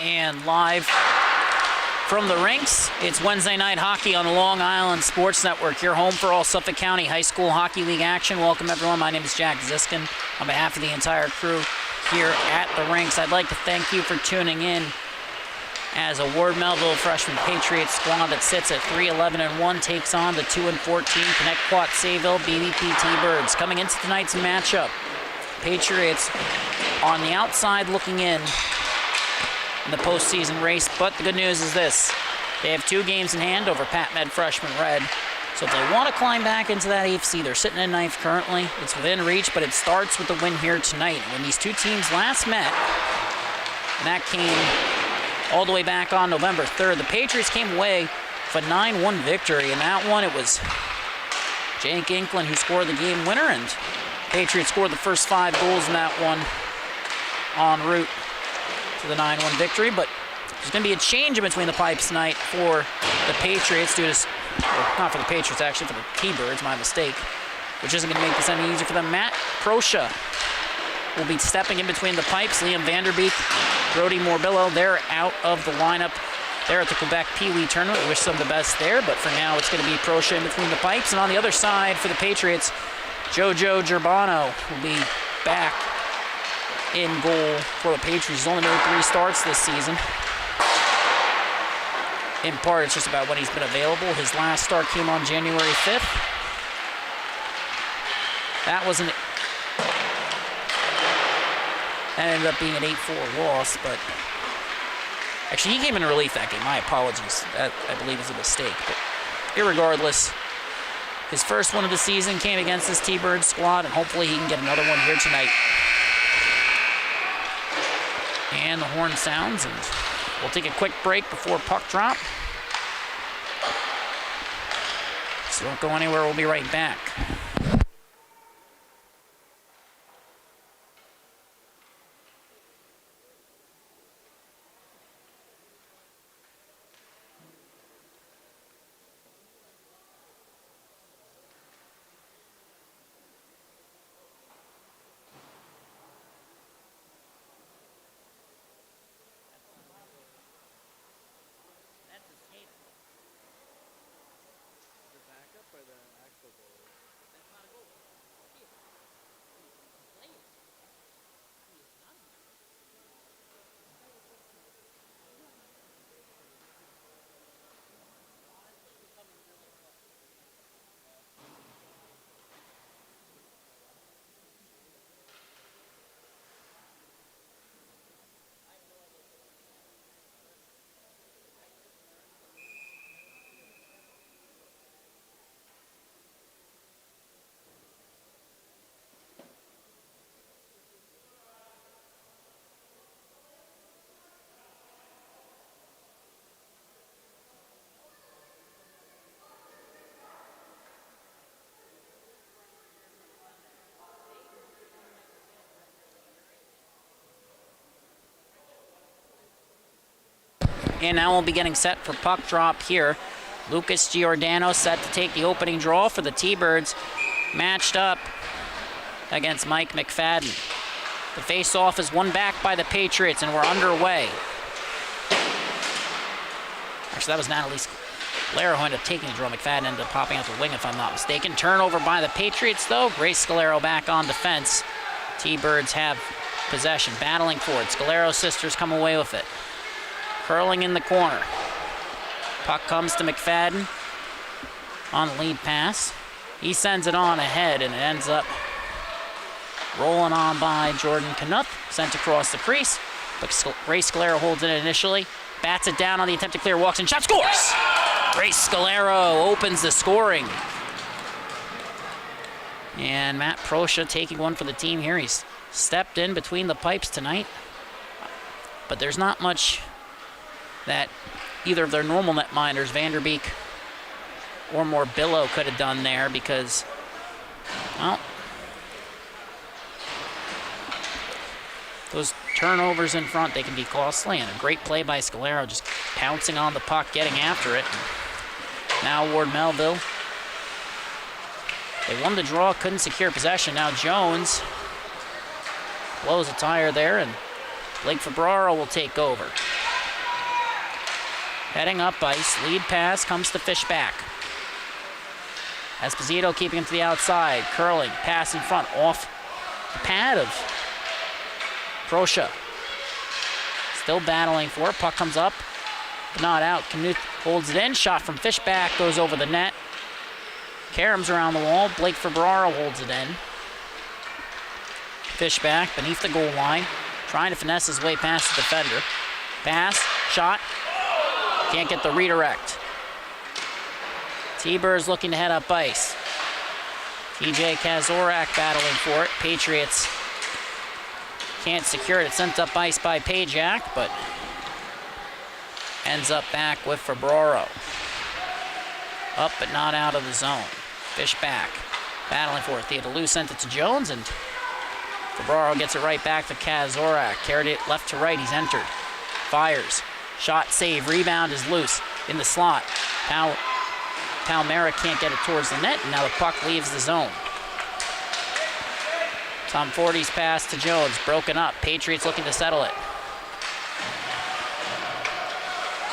And live from the rinks, it's Wednesday night hockey on the Long Island Sports Network, your home for all Suffolk County High School Hockey League action. Welcome everyone, my name is Jack Ziskin. On behalf of the entire crew here at the rinks, I'd like to thank you for tuning in as a Ward Melville freshman Patriots squad that sits at 3-11-1 takes on the 2-14 Connetquot Sayville BVP T-Birds. Coming into tonight's matchup, Patriots on the outside looking in the postseason race, but the good news is this: they have 2 games in hand over Pat Med freshman Red. So if they want to climb back into that AFC, they're sitting in 9th currently. It's within reach, but it starts with the win here tonight. When these 2 teams last met, and that came all the way back on November 3rd, the Patriots came away with a 9-1 victory. In that one, it was Jake Inklin who scored the game winner, and Patriots scored the first 5 goals in that one en route to the 9-1 victory. But there's going to be a change in between the pipes tonight for the Patriots due to, well, not for the Patriots actually, for the T-Birds, my mistake, which isn't going to make this any easier for them. Matt Proscia will be stepping in between the pipes. Liam Vanderbeek, Brody Morbillo, they're out of the lineup. They're at the Quebec Pee Wee tournament. We wish them the best there, but for now it's going to be Proscia in between the pipes. And on the other side for the Patriots, Jojo Gerbano will be back in goal for the Patriots. He's only made 3 starts this season. In part, it's just about when he's been available. His last start came on January 5th. That ended up being an 8-4 loss, but actually he came in relief that game. My apologies. That, I believe, is a mistake. But irregardless, his first one of the season came against this T-Bird squad, and hopefully he can get another one here tonight. And the horn sounds, and we'll take a quick break before puck drop. So don't go anywhere, we'll be right back. And now we'll be getting set for puck drop here. Lucas Giordano set to take the opening draw for the T-Birds, matched up against Mike McFadden. The face-off is won back by the Patriots, and we're underway. Actually, that was Natalie Scalero who ended up taking the draw. McFadden ended up popping out the wing, if I'm not mistaken. Turnover by the Patriots, though. Grace Scalero back on defense. T-Birds have possession, battling for it. Scalero's sisters come away with it. Curling in the corner. Puck comes to McFadden on the lead pass. He sends it on ahead, and it ends up rolling on by Jordan Knuth, sent across the crease. But Grace Scalero holds it initially, bats it down on the attempt to clear, walks in, shot, scores! Grace Scalero opens the scoring. And Matt Proscia taking one for the team here. He's stepped in between the pipes tonight. But there's not much that either of their normal netminders, Vanderbeek or Morbillo, could have done there because, well, those turnovers in front, they can be costly, and a great play by Scalero, just pouncing on the puck, getting after it. Now Ward Melville. They won the draw, couldn't secure possession. Now Jones blows a tire there, and Blake Fabraro will take over. Heading up ice. Lead pass comes to Fishback. Esposito keeping him to the outside. Curling. Pass in front. Off the pad of Proscia. Still battling for it. Puck comes up. Not out. Connetquot holds it in. Shot from Fishback goes over the net. Karam's around the wall. Blake Ferbraro holds it in. Fishback beneath the goal line. Trying to finesse his way past the defender. Pass. Shot. Can't get the redirect. T-Birds looking to head up ice. TJ Kazorak battling for it. Patriots can't secure it. It's sent up ice by Pajak, but ends up back with Ferbraro. Up but not out of the zone. Fishback battling for it. Theodolou sent it to Jones, and Ferbraro gets it right back to Kazorak. Carried it left to right. He's entered. Fires. Shot, save. Rebound is loose in the slot. Palmera can't get it towards the net, and now the puck leaves the zone. Tom Forty's pass to Jones, broken up. Patriots looking to settle it.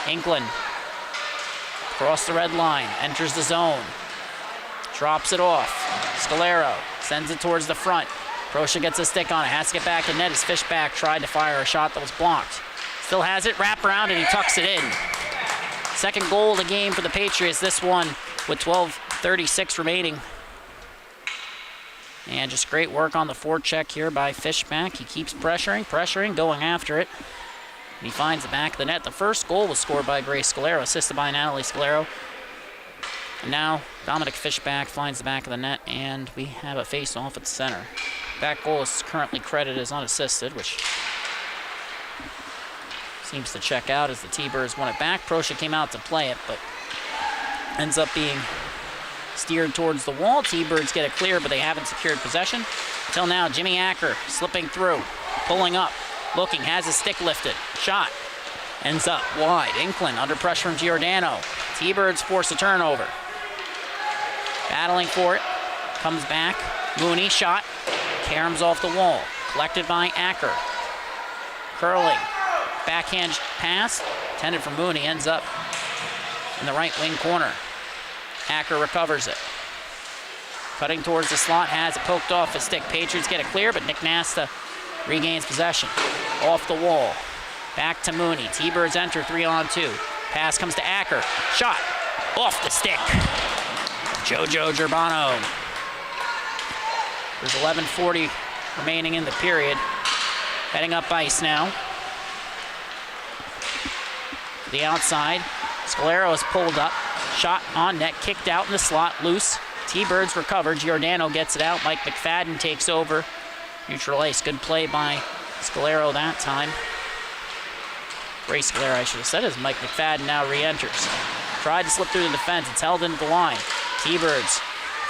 Inkland across the red line, enters the zone. Drops it off. Scalero sends it towards the front. Proscia gets a stick on it, has to get back in net as Fishback tried to fire a shot that was blocked. Still has it, wrap around, and he tucks it in. Second goal of the game for the Patriots, this one with 12:36 remaining. And just great work on the forecheck here by Fishback. He keeps pressuring, going after it. And he finds the back of the net. The first goal was scored by Grace Scalero, assisted by Natalie Scalero. And now Dominic Fishback finds the back of the net, and we have a face-off at the center. That goal is currently credited as unassisted, which seems to check out as the T-Birds won it back. Proscia came out to play it, but ends up being steered towards the wall. T-Birds get it clear, but they haven't secured possession. Until now, Jimmy Acker slipping through, pulling up, looking, has his stick lifted. Shot. Ends up wide. Inkland under pressure from Giordano. T-Birds force a turnover. Battling for it. Comes back. Mooney, shot. Karam's off the wall. Collected by Acker. Curling. Backhand pass. Intended for Mooney. Ends up in the right wing corner. Acker recovers it. Cutting towards the slot. Has it poked off his stick. Patriots get it clear, but Nick Nasta regains possession. Off the wall. Back to Mooney. T-Birds enter 3-on-2. Pass comes to Acker. Shot. Off the stick. Jojo Girbano. There's 11:40 remaining in the period. Heading up ice now. To the outside. Scalero is pulled up. Shot on net. Kicked out in the slot. Loose. T-Birds recover. Giordano gets it out. Mike McFadden takes over. Neutral ice. Good play by Scalero that time. Grace Scalero, I should have said, as Mike McFadden now re-enters. Tried to slip through the defense. It's held into the line. T-Birds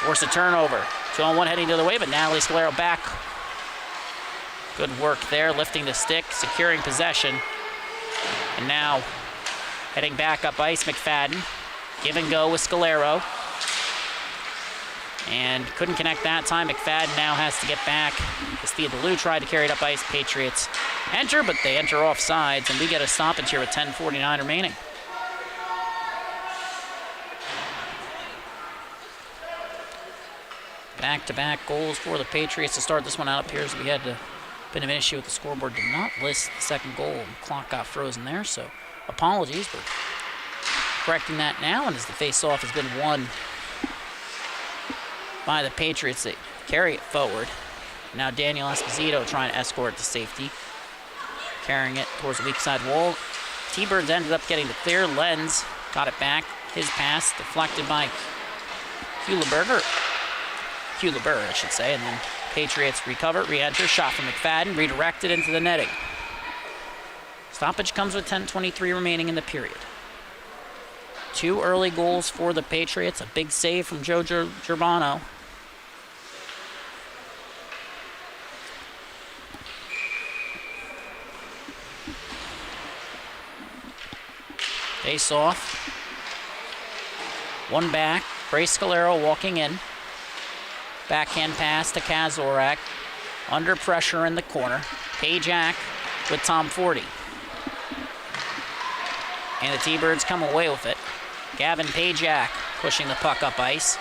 force a turnover. 2-on-1 heading the other way, but Natalie Scalero back. Good work there, lifting the stick, securing possession. And now heading back up ice, McFadden. Give and go with Scalero. And couldn't connect that time. McFadden now has to get back. As Theodolou tried to carry it up ice. Patriots enter, but they enter off sides, and we get a stoppage here with 10:49 remaining. Back-to-back goals for the Patriots to start this one out. Appears we had a bit of an issue with the scoreboard. Did not list the second goal. The clock got frozen there, so apologies. We're correcting that now, and as the face-off has been won by the Patriots, they carry it forward. Now Daniel Esposito trying to escort to safety. Carrying it towards the weak side wall. T-Birds ended up getting the clear. Lenz got it back. His pass deflected by Hewleberger, I should say. And then Patriots recover, re-enter. Shot from McFadden, redirected into the netting. Stoppage comes with 10:23 remaining in the period. 2 early goals for the Patriots. A big save from Joe Girbano. Face off. One back. Grace Scalero walking in. Backhand pass to Kazorak. Under pressure in the corner. Pajak with Tom Forty. and the T-Birds come away with it. Gavin Pajak pushing the puck up ice.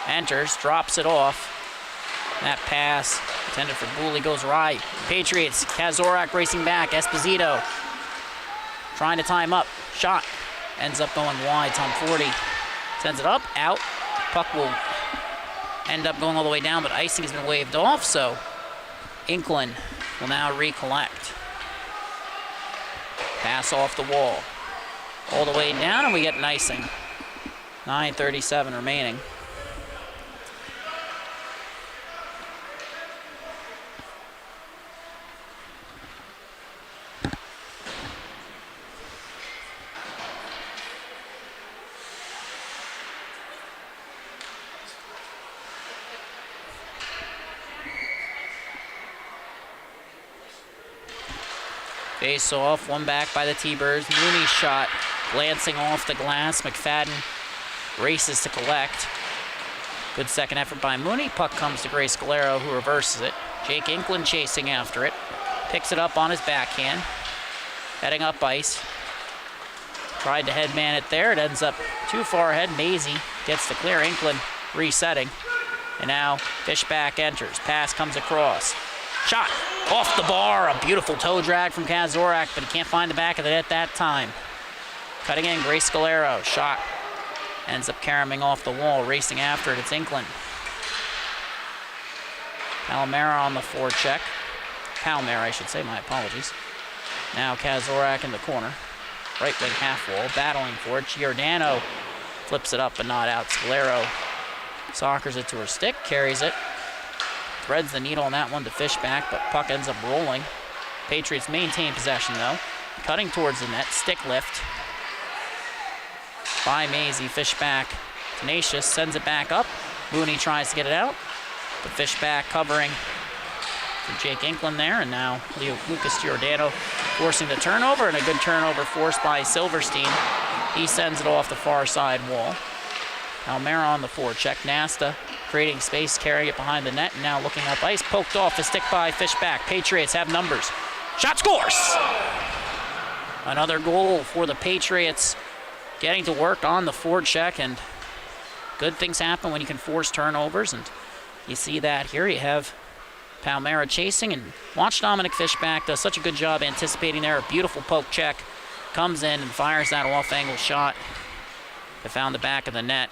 Enters, drops it off. That pass intended for Booley goes right. Patriots, Kazorak racing back. Esposito trying to time up. Shot ends up going wide. Tom Forty sends it up, out. Puck will end up going all the way down, but icing has been waved off, so Inklin will now recollect. Pass off the wall. All the way down, and we get an icing. 9:37 remaining. Face off, one back by the T-Birds. Mooney's shot glancing off the glass. McFadden races to collect. Good second effort by Mooney. Puck comes to Gray Scalero, who reverses it. Jake Inklin chasing after it. Picks it up on his backhand. Heading up ice. Tried to headman it there. It ends up too far ahead. Maisie gets the clear. Inklin resetting. And now Fishback enters. Pass comes across. Shot off the bar. A beautiful toe drag from Kazorak, but he can't find the back of it at that time. Cutting in, Gray Scalero. Shot ends up caroming off the wall. Racing after it, it's Inklin. Palmera on the forecheck. Palmera, I should say. My apologies. Now Kazorak in the corner. Right wing half wall. Battling for it. Giordano flips it up, but not out. Scalero soccers it to her stick. Carries it. Threads the needle on that one to Fishback, but puck ends up rolling. Patriots maintain possession, though. Cutting towards the net. Stick lift by Maisie. Fishback, tenacious, sends it back up. Mooney tries to get it out, but Fishback covering for Jake Inklin there, and now Lucas Giordano forcing the turnover, and a good turnover forced by Silverstein. He sends it off the far side wall. Palmera on the forecheck. Nasta creating space, carrying it behind the net, and now looking up ice. Poked off a stick by Fishback. Patriots have numbers. Shot scores! Another goal for the Patriots, getting to work on the forecheck, and good things happen when you can force turnovers, and you see that here. You have Palmera chasing, and watch Dominic Fishback does such a good job anticipating there. A beautiful poke check. Comes in and fires that off-angle shot that found the back of the net.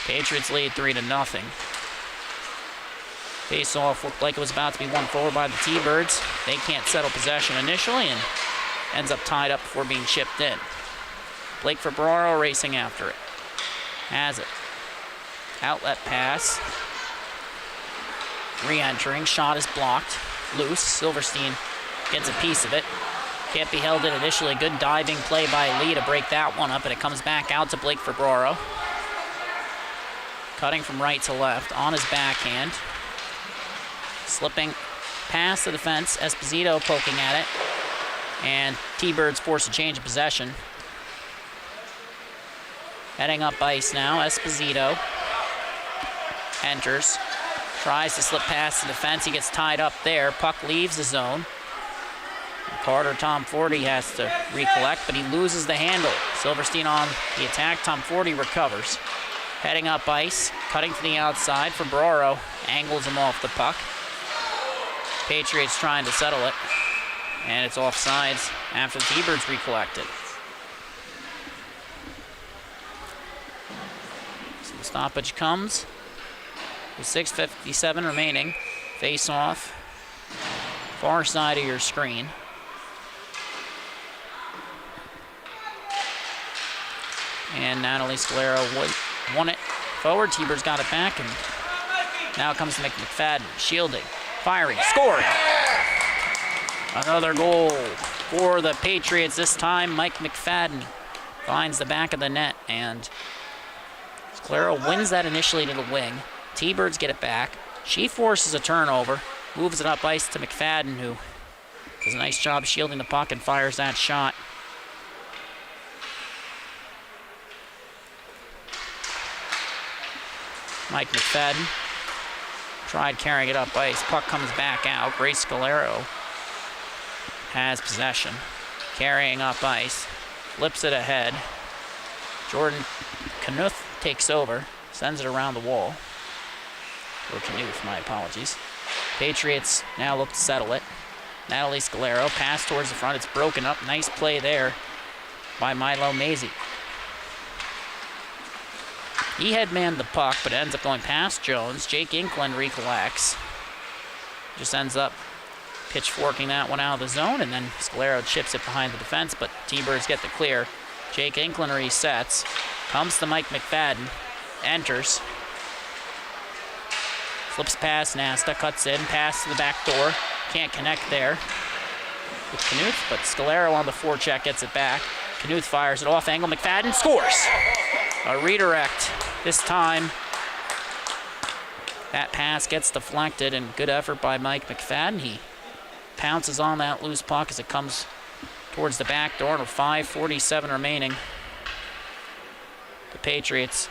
Patriots lead 3-0. Face-off looked like it was about to be won forward by the T-Birds. They can't settle possession initially and ends up tied up before being chipped in. Blake Ferbraro racing after it. Has it. Outlet pass. Re-entering. Shot is blocked. Loose. Silverstein gets a piece of it. Can't be held in initially. Good diving play by Lee to break that one up, and it comes back out to Blake Ferbraro. Cutting from right to left on his backhand. Slipping past the defense. Esposito poking at it. And T-Birds force a change of possession. Heading up ice now. Esposito enters. Tries to slip past the defense. He gets tied up there. Puck leaves the zone. Carter Tom Forty has to recollect, but he loses the handle. Silverstein on the attack. Tom Forty recovers. Heading up ice, cutting to the outside. Ferbraro angles him off the puck. Patriots trying to settle it, and it's offsides after the T-Birds recollected. So the stoppage comes with 6:57 remaining. Face off, far side of your screen. And Natalie Scalero won it forward. T-Birds got it back, and now comes to McFadden. Shielding, firing, scored! Another goal for the Patriots. This time, Mike McFadden finds the back of the net, and Scalero wins that initially to the wing. T-Birds get it back. She forces a turnover, moves it up ice to McFadden, who does a nice job shielding the puck and fires that shot. Mike McFadden tried carrying it up ice. Puck comes back out. Grace Scalero has possession. carrying up ice, flips it ahead. Jordan Connetquot takes over, sends it around the wall. Or Connetquot, my apologies. Patriots now look to settle it. Natalie Scalero, pass towards the front. It's broken up. Nice play there by Milo Mazie. He headmanned the puck, but ends up going past Jones. Jake Inkland recollects. Just ends up pitchforking that one out of the zone, and then Scalero chips it behind the defense, but T-Birds get the clear. Jake Inkland resets. Comes to Mike McFadden. Enters. Flips past Nasta, cuts in, pass to the back door. Can't connect there with Connetquot, but Scalero on the forecheck gets it back. Connetquot fires it off angle. McFadden scores. A redirect. This time, that pass gets deflected, and good effort by Mike McFadden. He pounces on that loose puck as it comes towards the back door, and with 5:47 remaining, the Patriots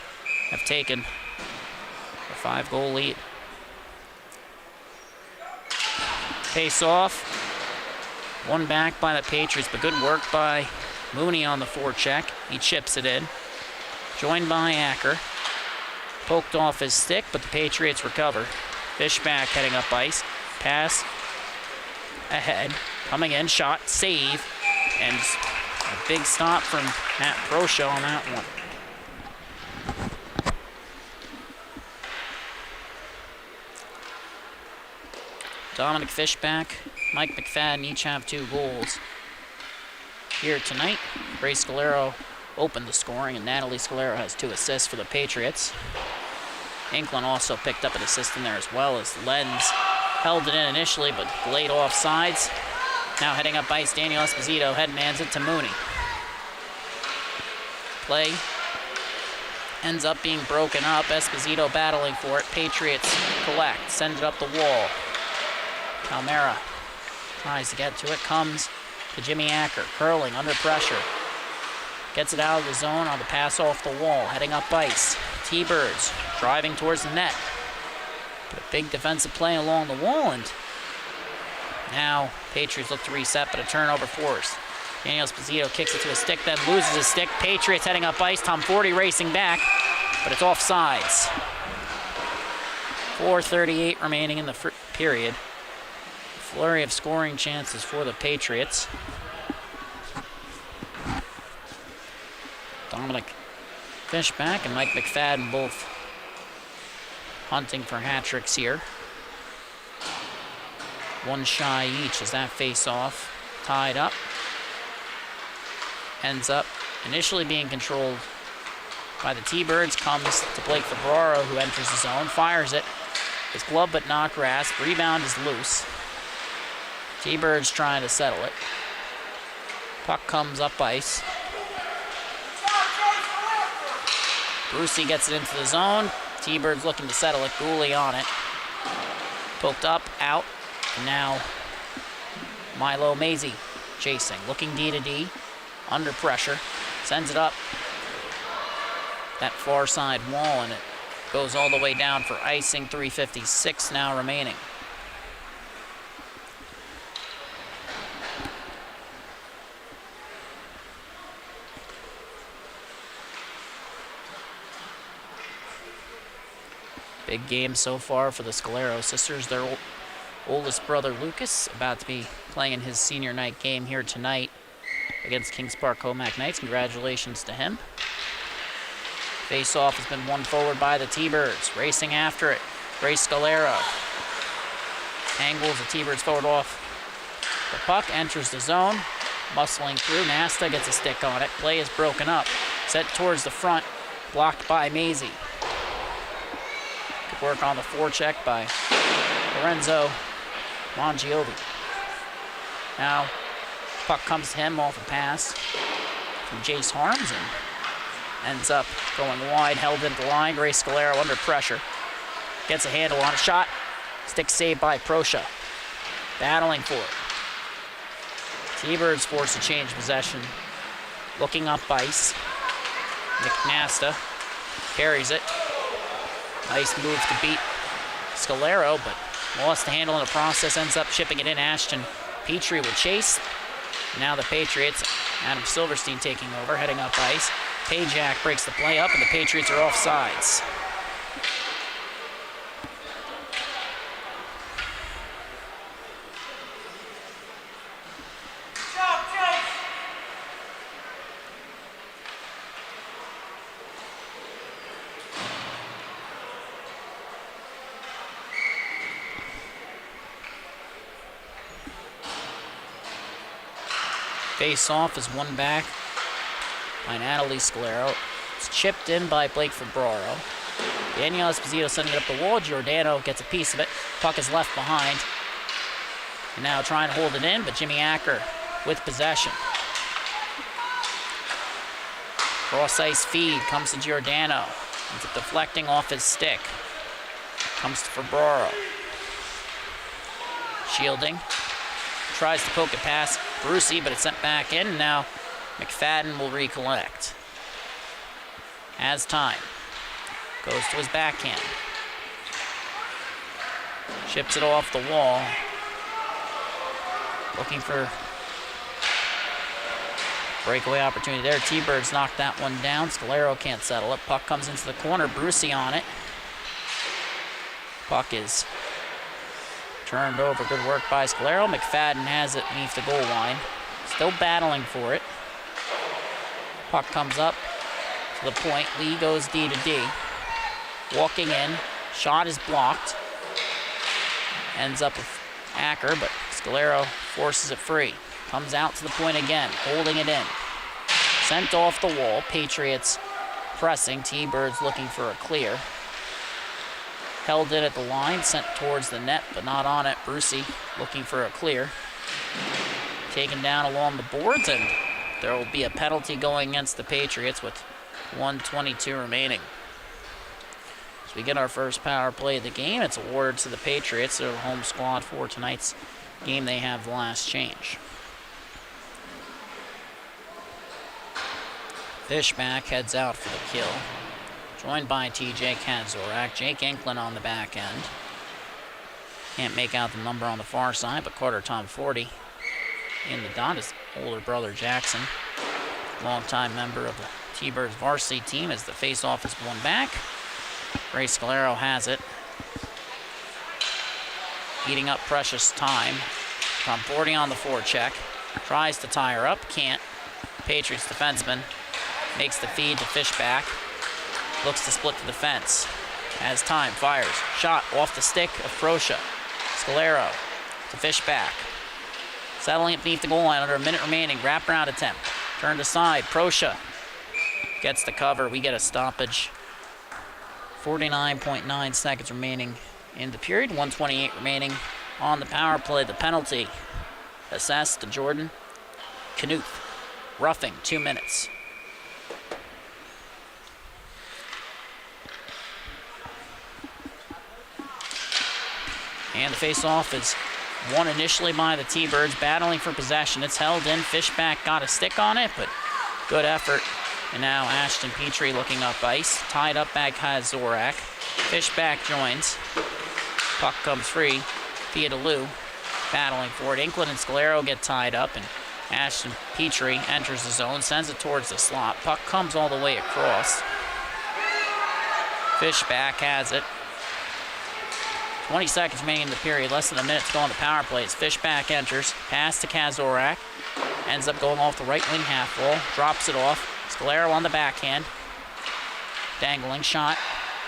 have taken a 5-goal lead. Face off. One back by the Patriots, but good work by Mooney on the forecheck. He chips it in. Joined by Acker. Poked off his stick, but the Patriots recover. Fishback heading up ice. Pass ahead. Coming in, shot, save. And a big stop from Matt Prosha on that one. Dominic Fishback, Mike McFadden each have 2 goals here tonight. Grace Scalero opened the scoring, and Natalie Scalero has 2 assists for the Patriots. Inkland also picked up an assist in there as well, as Lenz held it in initially, but delayed offsides. Now heading up ice, Daniel Esposito headmans it to Mooney. Play ends up being broken up. Esposito battling for it. Patriots collect, send it up the wall. Palmera tries to get to it, comes to Jimmy Acker, curling under pressure. Gets it out of the zone on the pass off the wall, heading up ice. T-Birds driving towards the net. But a big defensive play along the wall, and now Patriots look to reset, but a turnover forced. Daniel Esposito kicks it to a stick, then loses his stick. Patriots heading up ice, Tom Forty racing back, but it's offsides. 4:38 remaining in the period. Flurry of scoring chances for the Patriots. Dominic Fishback and Mike McFadden both hunting for hat tricks here. One shy each as that face-off tied up. Ends up initially being controlled by the T-Birds. Comes to Blake Ferraro, who enters the zone, fires it. His glove but not grasp. Rebound is loose. T-Birds trying to settle it. Puck comes up ice. Brucey gets it into the zone. T-Birds looking to settle it. Gooley on it. Poked up, out. And now Milo Mazie chasing. Looking D-to-D. Under pressure. Sends it up that far side wall, and it goes all the way down for icing. 3:56 now remaining. Big game so far for the Scalero sisters. Their oldest brother, Lucas, about to be playing in his senior night game here tonight against Kings Park Comac Knights. Congratulations to him. Face-off has been won forward by the T-Birds. Racing after it, Grace Scalero angles the T-Birds forward off. The puck enters the zone, muscling through. Nasta gets a stick on it. Play is broken up. Set towards the front, blocked by Mazie. Good work on the forecheck by Lorenzo Mongiovi. Now, puck comes to him off a pass from Jace Harms and ends up going wide, held into the line. Grace Scalero under pressure. Gets a handle on a shot. Stick saved by Prosha. Battling for it. T-Birds forced to change possession. Looking up ice. Nick Nasta carries it. Nice move to beat Scalero, but lost the handle in the process. Ends up chipping it in. Ashton Petrie will chase. Now the Patriots, Adam Silverstein taking over, heading up ice. Pajak breaks the play up, and the Patriots are offsides. Face-off is won back by Natalie Scalero. It's chipped in by Blake Febraro. Danielle Esposito sending it up the wall. Giordano gets a piece of it. Puck is left behind. And now trying to hold it in, but Jimmy Acker with possession. Cross-ice feed comes to Giordano. Ends up deflecting off his stick. Comes to Febraro. Shielding. Tries to poke it past Brucey, but it's sent back in. Now McFadden will recollect. Has time. Goes to his backhand. Chips it off the wall. Looking for breakaway opportunity there. T-Birds knocked that one down. Scalero can't settle it. Puck comes into the corner. Brucey on it. Puck is turned over. Good work by Scalero. McFadden has it beneath the goal line. Still battling for it. Puck comes up to the point. Lee goes D to D. Walking in. Shot is blocked. Ends up with Acker, but Scalero forces it free. Comes out to the point again. Holding it in. Sent off the wall. Patriots pressing. T-Birds looking for a clear. Held in at the line, sent towards the net, but not on it. Brucey looking for a clear. Taken down along the boards, and there will be a penalty going against the Patriots with 1:22 remaining. So we get our first power play of the game. It's awarded to the Patriots. They're the home squad for tonight's game. They have the last change. Fishback heads out for the kill. Joined by TJ Kazorak. Jake Enklin on the back end. Can't make out the number on the far side, but Carter Tom 40 in the dot. His older brother Jackson, longtime member of the T-Birds varsity team, as the face-off is won back. Ray Scalero has it. Eating up precious time. Tom 40 on the forecheck. Tries to tie her up, can't. Patriots defenseman makes the feed to Fishback. Looks to split the defense. Has time, fires. Shot off the stick of Proscia. Scalero to Fishback. Settling it beneath the goal line under a minute remaining. Wraparound attempt. Turned aside. Proscia gets the cover. We get a stoppage. 49.9 seconds remaining in the period. 1:28 remaining on the power play. The penalty assessed to Jordan Knuth. Roughing, 2 minutes. And the face-off is won initially by the T-Birds, battling for possession. It's held in. Fishback got a stick on it, but good effort. And now Ashton Petrie looking up ice. Tied up by Kazorak. Fishback joins. Puck comes free. Theodolou battling for it. Enklin and Scalero get tied up, and Ashton Petrie enters the zone, sends it towards the slot. Puck comes all the way across. Fishback has it. 20 seconds remaining in the period, less than a minute to go on the power play. As Fishback enters, pass to Kazorak, ends up going off the right wing half wall, drops it off. Scalero on the backhand, dangling shot,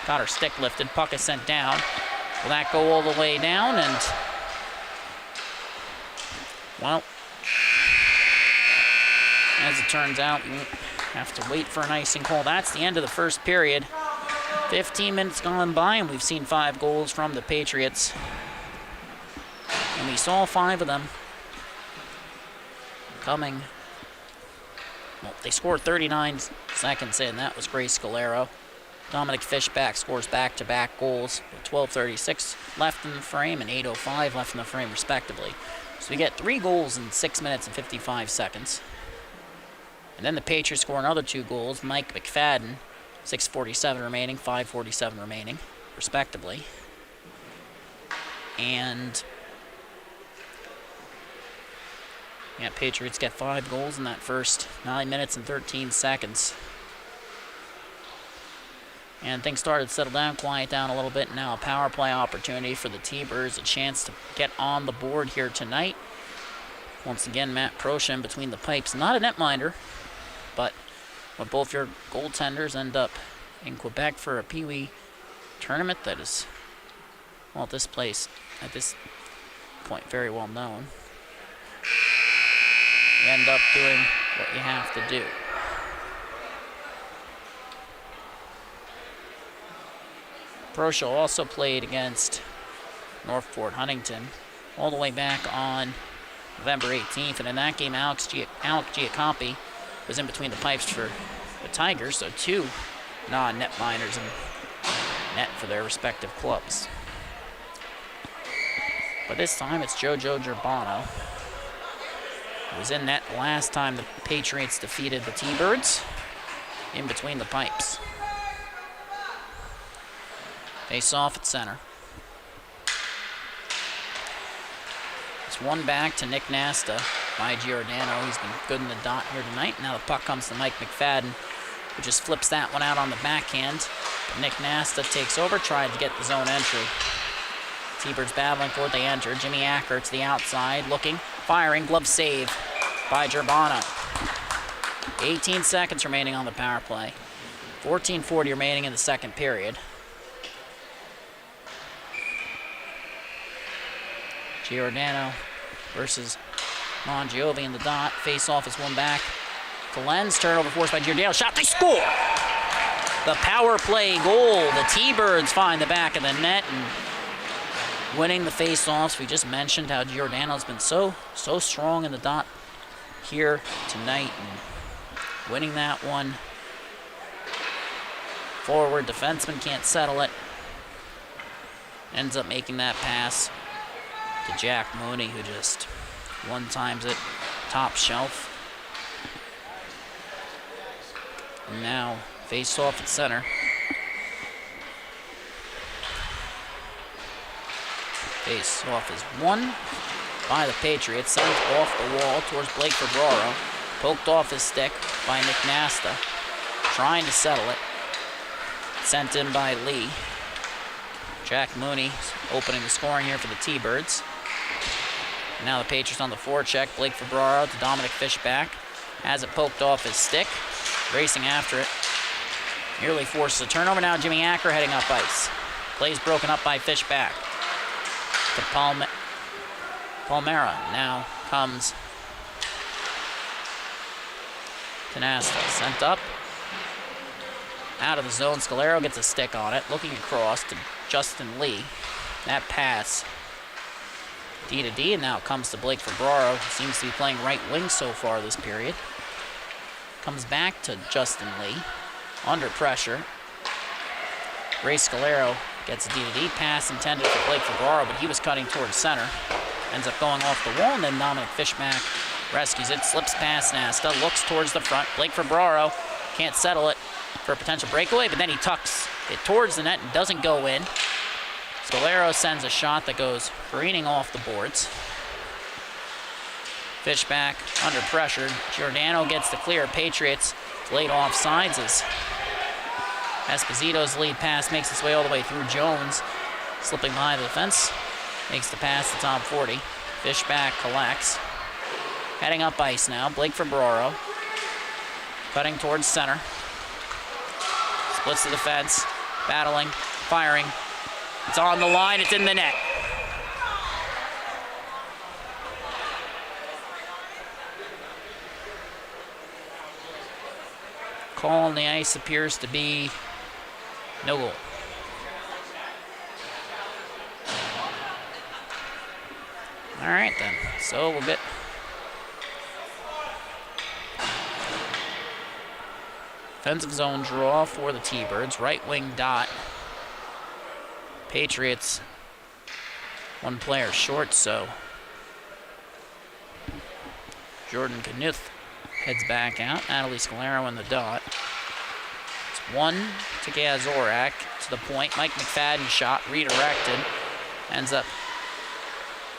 got her stick lifted, puck is sent down. Will that go all the way down? And, well, as it turns out, we have to wait for an icing call. That's the end of the first period. 15 minutes gone by, and we've seen 5 goals from the Patriots. And we saw 5 of them coming. Well, they scored 39 seconds in. That was Grace Scalero. Dominic Fishback scores back-to-back goals with 12:36 left in the frame and 8:05 left in the frame, respectively. So we get 3 goals in 6 minutes and 55 seconds. And then the Patriots score another 2 goals. Mike McFadden, 6:47 remaining, 5:47 remaining, respectively. And Yeah, Patriots get 5 goals in that first 9 minutes and 13 seconds. And things started to settle down, quiet down a little bit. Now a power play opportunity for the T-Birds, a chance to get on the board here tonight. Once again, Matt Proscia in between the pipes. Not a netminder, but when both your goaltenders end up in Quebec for a Pee Wee tournament that is, well, at this point, very well known. You end up doing what you have to do. Proscia also played against Northport Huntington all the way back on November 18th, and in that game, Alex Giacompi was in between the pipes for the Tigers, so 2 non-netminders in net for their respective clubs. But this time, it's Jojo Girbano, who was in net last time the Patriots defeated the T-Birds, in between the pipes. Face off at center. It's one back to Nick Nasta by Giordano. He's been good in the dot here tonight. Now the puck comes to Mike McFadden, who just flips that one out on the backhand. But Nick Nasta takes over, tried to get the zone entry. T-Birds battling for it, they enter. Jimmy Acker to the outside, looking, firing, glove save by Girbano. 18 seconds remaining on the power play. 14:40 remaining in the second period. Giordano versus Mongiovi in the dot. Face-off is one back to Lenz. Turnover forced by Giordano. Shot, they score! The power play goal. The T-Birds find the back of the net and winning the face-offs. We just mentioned how Giordano's been so strong in the dot here tonight and winning that one. Forward defenseman can't settle it. Ends up making that pass to Jack Mooney, who just one-times it top shelf. And now face off at center. Face off is won by the Patriots. Sent off the wall towards Blake Ferbraro. Poked off his stick by Nick Nasta. Trying to settle it. Sent in by Lee. Jack Mooney opening the scoring here for the T-Birds. Now the Patriots on the forecheck. Blake Ferbraro to Dominic Fishback. Has it poked off his stick. Racing after it. Nearly forces a turnover. Now Jimmy Acker heading up ice. Play's broken up by Fishback. To Palmera. Now comes Canasta. Sent up. Out of the zone. Scalero gets a stick on it. Looking across to Justin Lee. That pass. D to D, and now it comes to Blake Ferbraro, who seems to be playing right wing so far this period. Comes back to Justin Lee. Under pressure. Ray Scalero gets a D to D pass intended for Blake Ferbraro, but he was cutting towards center. Ends up going off the wall, and then Dominic Fishback rescues it. Slips past Nasta. Looks towards the front. Blake Ferbraro can't settle it for a potential breakaway, but then he tucks it towards the net and doesn't go in. Scalero sends a shot that goes careening off the boards. Fishback under pressure. Giordano gets the clear. Patriots late off sides as Esposito's lead pass makes its way all the way through Jones. Slipping behind the defense. Makes the pass to Tom 40. Fishback collects. Heading up ice now. Blake Ferbraro. Cutting towards center. Splits the defense. Battling. Firing. It's on the line. It's in the net. Call on the ice appears to be no goal. All right, then. So we'll get defensive zone draw for the T-Birds. Right wing dot. Patriots, one player short, so Jordan Knuth heads back out. Natalie Scalero in the dot. It's one to Gazorak to the point. Mike McFadden shot redirected. Ends up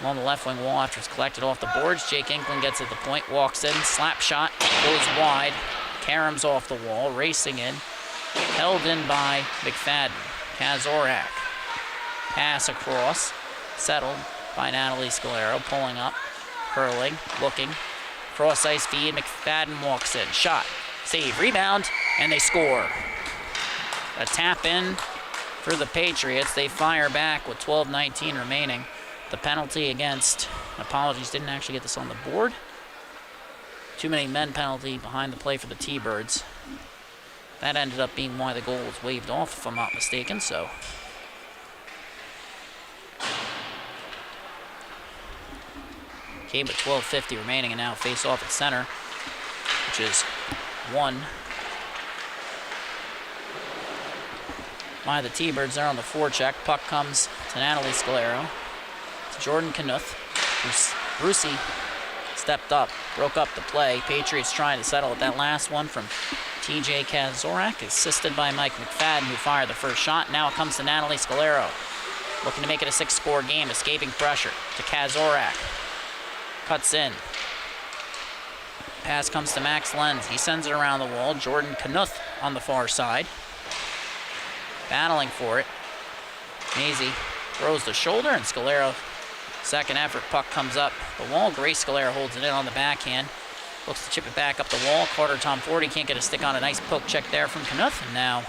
along the left wing wall after it's collected off the boards. Jake Inkland gets at the point, walks in, slap shot, goes wide. Karam's off the wall, racing in. Held in by McFadden. Kazorak. Pass across. Settled by Natalie Scalero. Pulling up. Curling. Looking. Cross ice feed. McFadden walks in. Shot. Save. Rebound. And they score. A tap in for the Patriots. They fire back with 12:19 remaining. The penalty against, apologies, didn't actually get this on the board. Too many men penalty behind the play for the T-Birds. That ended up being why the goal was waved off, if I'm not mistaken, so. Okay, but 12:50 remaining, and now face off at center, which is won by the T-Birds there on the forecheck. Puck comes to Natalie Scalero. To Jordan Knuth. Brucey stepped up, broke up the play. Patriots trying to settle it. That last one from TJ Kazorak, assisted by Mike McFadden, who fired the first shot. Now it comes to Natalie Scalero, looking to make it a 6-score game, escaping pressure to Kazorak. Cuts in. Pass comes to Max Lenz. He sends it around the wall. Jordan Knuth on the far side, battling for it. Maisie throws the shoulder, and Scalero, second effort, puck comes up the wall. Grace Scalero holds it in on the backhand. Looks to chip it back up the wall. Carter Tom Forty can't get a stick on a nice poke check there from Knuth. And now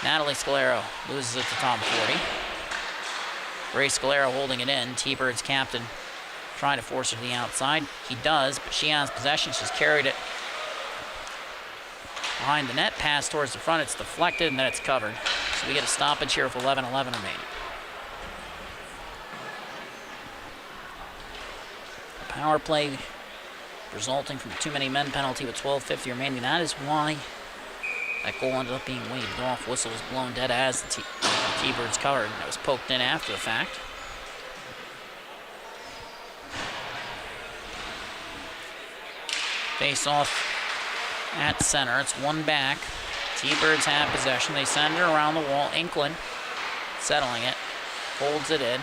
Natalie Scalero loses it to Tom Forty. Grace Scalero holding it in. T-Birds captain trying to force her to the outside. He does, but she has possession. She's carried it behind the net. Pass towards the front. It's deflected, and then it's covered. So we get a stoppage here with 11:11 remaining. Power play resulting from too many men penalty with 12:50 remaining. That is why that goal ended up being waved off. Whistle was blown dead as the T-Birds covered, and it was poked in after the fact. Face off at center. It's one back. T-Birds have possession. They send it around the wall. Inkland settling it. Holds it in.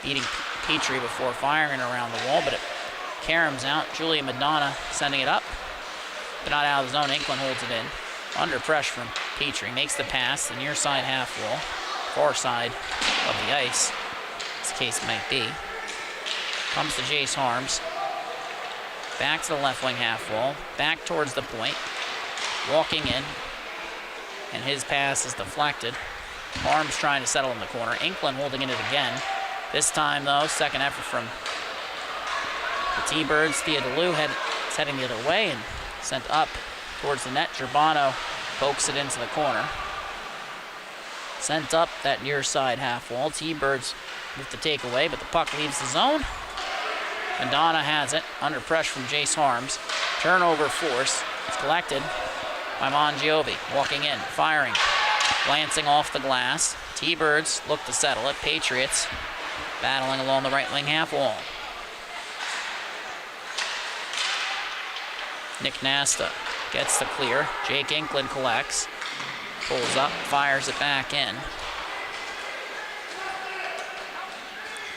Beating Petrie before firing it around the wall, but Karam's out. Julia Madonna sending it up, but not out of the zone. Inkland holds it in. Under pressure from Petrie. Makes the pass. The near side half wall. Far side of the ice, as the case might be. Comes to Jace Harms. Back to the left wing half wall. Back towards the point. Walking in. And his pass is deflected. Harms trying to settle in the corner. Inkland holding in it again. This time, though, second effort from the T-Birds. Thea DeLu heading the other way and sent up towards the net. Girbano pokes it into the corner. Sent up that near side half wall. T-Birds with the takeaway, but the puck leaves the zone. Madonna has it, under pressure from Jace Harms. Turnover force. It's collected by Mongiovi. Walking in, firing, glancing off the glass. T-Birds look to settle it. Patriots battling along the right wing half wall. Nick Nasta gets the clear. Jake Inkland collects. Pulls up, fires it back in.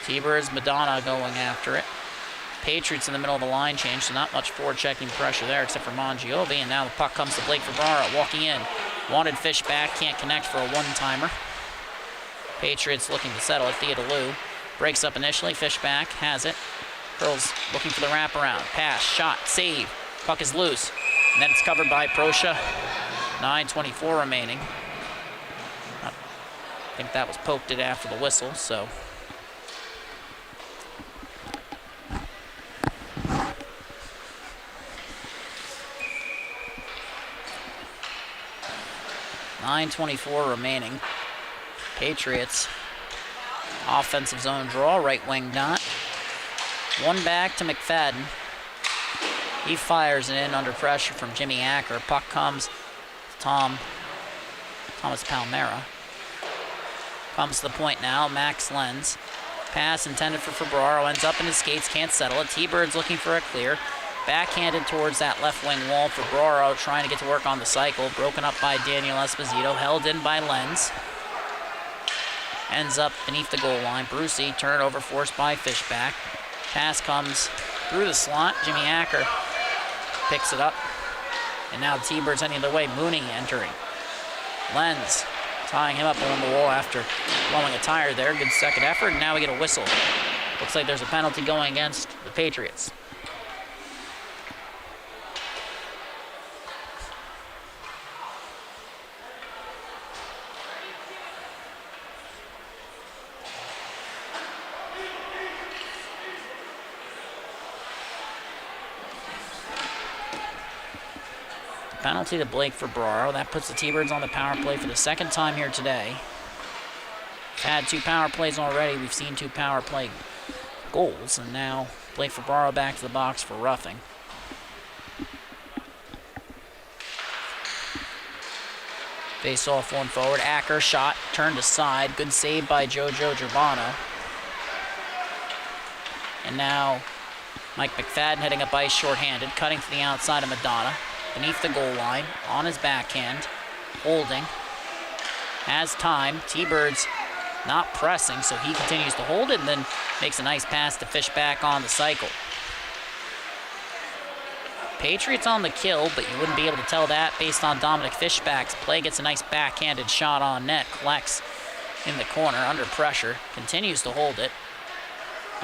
T-Birds, Madonna going after it. Patriots in the middle of the line change, so not much forward-checking pressure there except for Mongiovi. And now the puck comes to Blake Ferrara, walking in. Wanted fish back, can't connect for a one-timer. Patriots looking to settle it. Thea DeLu breaks up initially, fish back, has it. Curls looking for the wraparound. Pass, shot, save. Puck is loose. And then it's covered by Proscia. 9:24 remaining. I think that was poked it after the whistle, so. .924 remaining. Patriots, offensive zone draw, right wing dot. One back to McFadden. He fires it in under pressure from Jimmy Acker. Puck comes to Thomas Palmera. Comes to the point now, Max Lenz. Pass intended for Ferraro, ends up in his skates, can't settle it. T-Birds looking for a clear. Backhanded towards that left wing wall for Ferraro, trying to get to work on the cycle. Broken up by Daniel Esposito, held in by Lenz. ends up beneath the goal line. Brucey, turnover forced by Fishback. Pass comes through the slot. Jimmy Acker picks it up. And now the T-Birds heading the other way. Mooney entering. Lenz tying him up along the wall after blowing a tire there. Good second effort. And now we get a whistle. Looks like there's a penalty going against the Patriots. Penalty to Blake for Ferraro. That puts the T-Birds on the power play for the second time here today. We've had 2 power plays already. We've seen 2 power play goals. And now Blake Ferraro back to the box for roughing. Face off one forward. Acker shot, turned aside. Good save by Jojo Girbano. And now Mike McFadden heading up ice shorthanded, cutting to the outside of Madonna. Beneath the goal line, on his backhand, holding. Has time. T-Birds not pressing, so he continues to hold it and then makes a nice pass to Fishback on the cycle. Patriots on the kill, but you wouldn't be able to tell that based on Dominic Fishback's play. Gets a nice backhanded shot on net, collects in the corner under pressure, continues to hold it.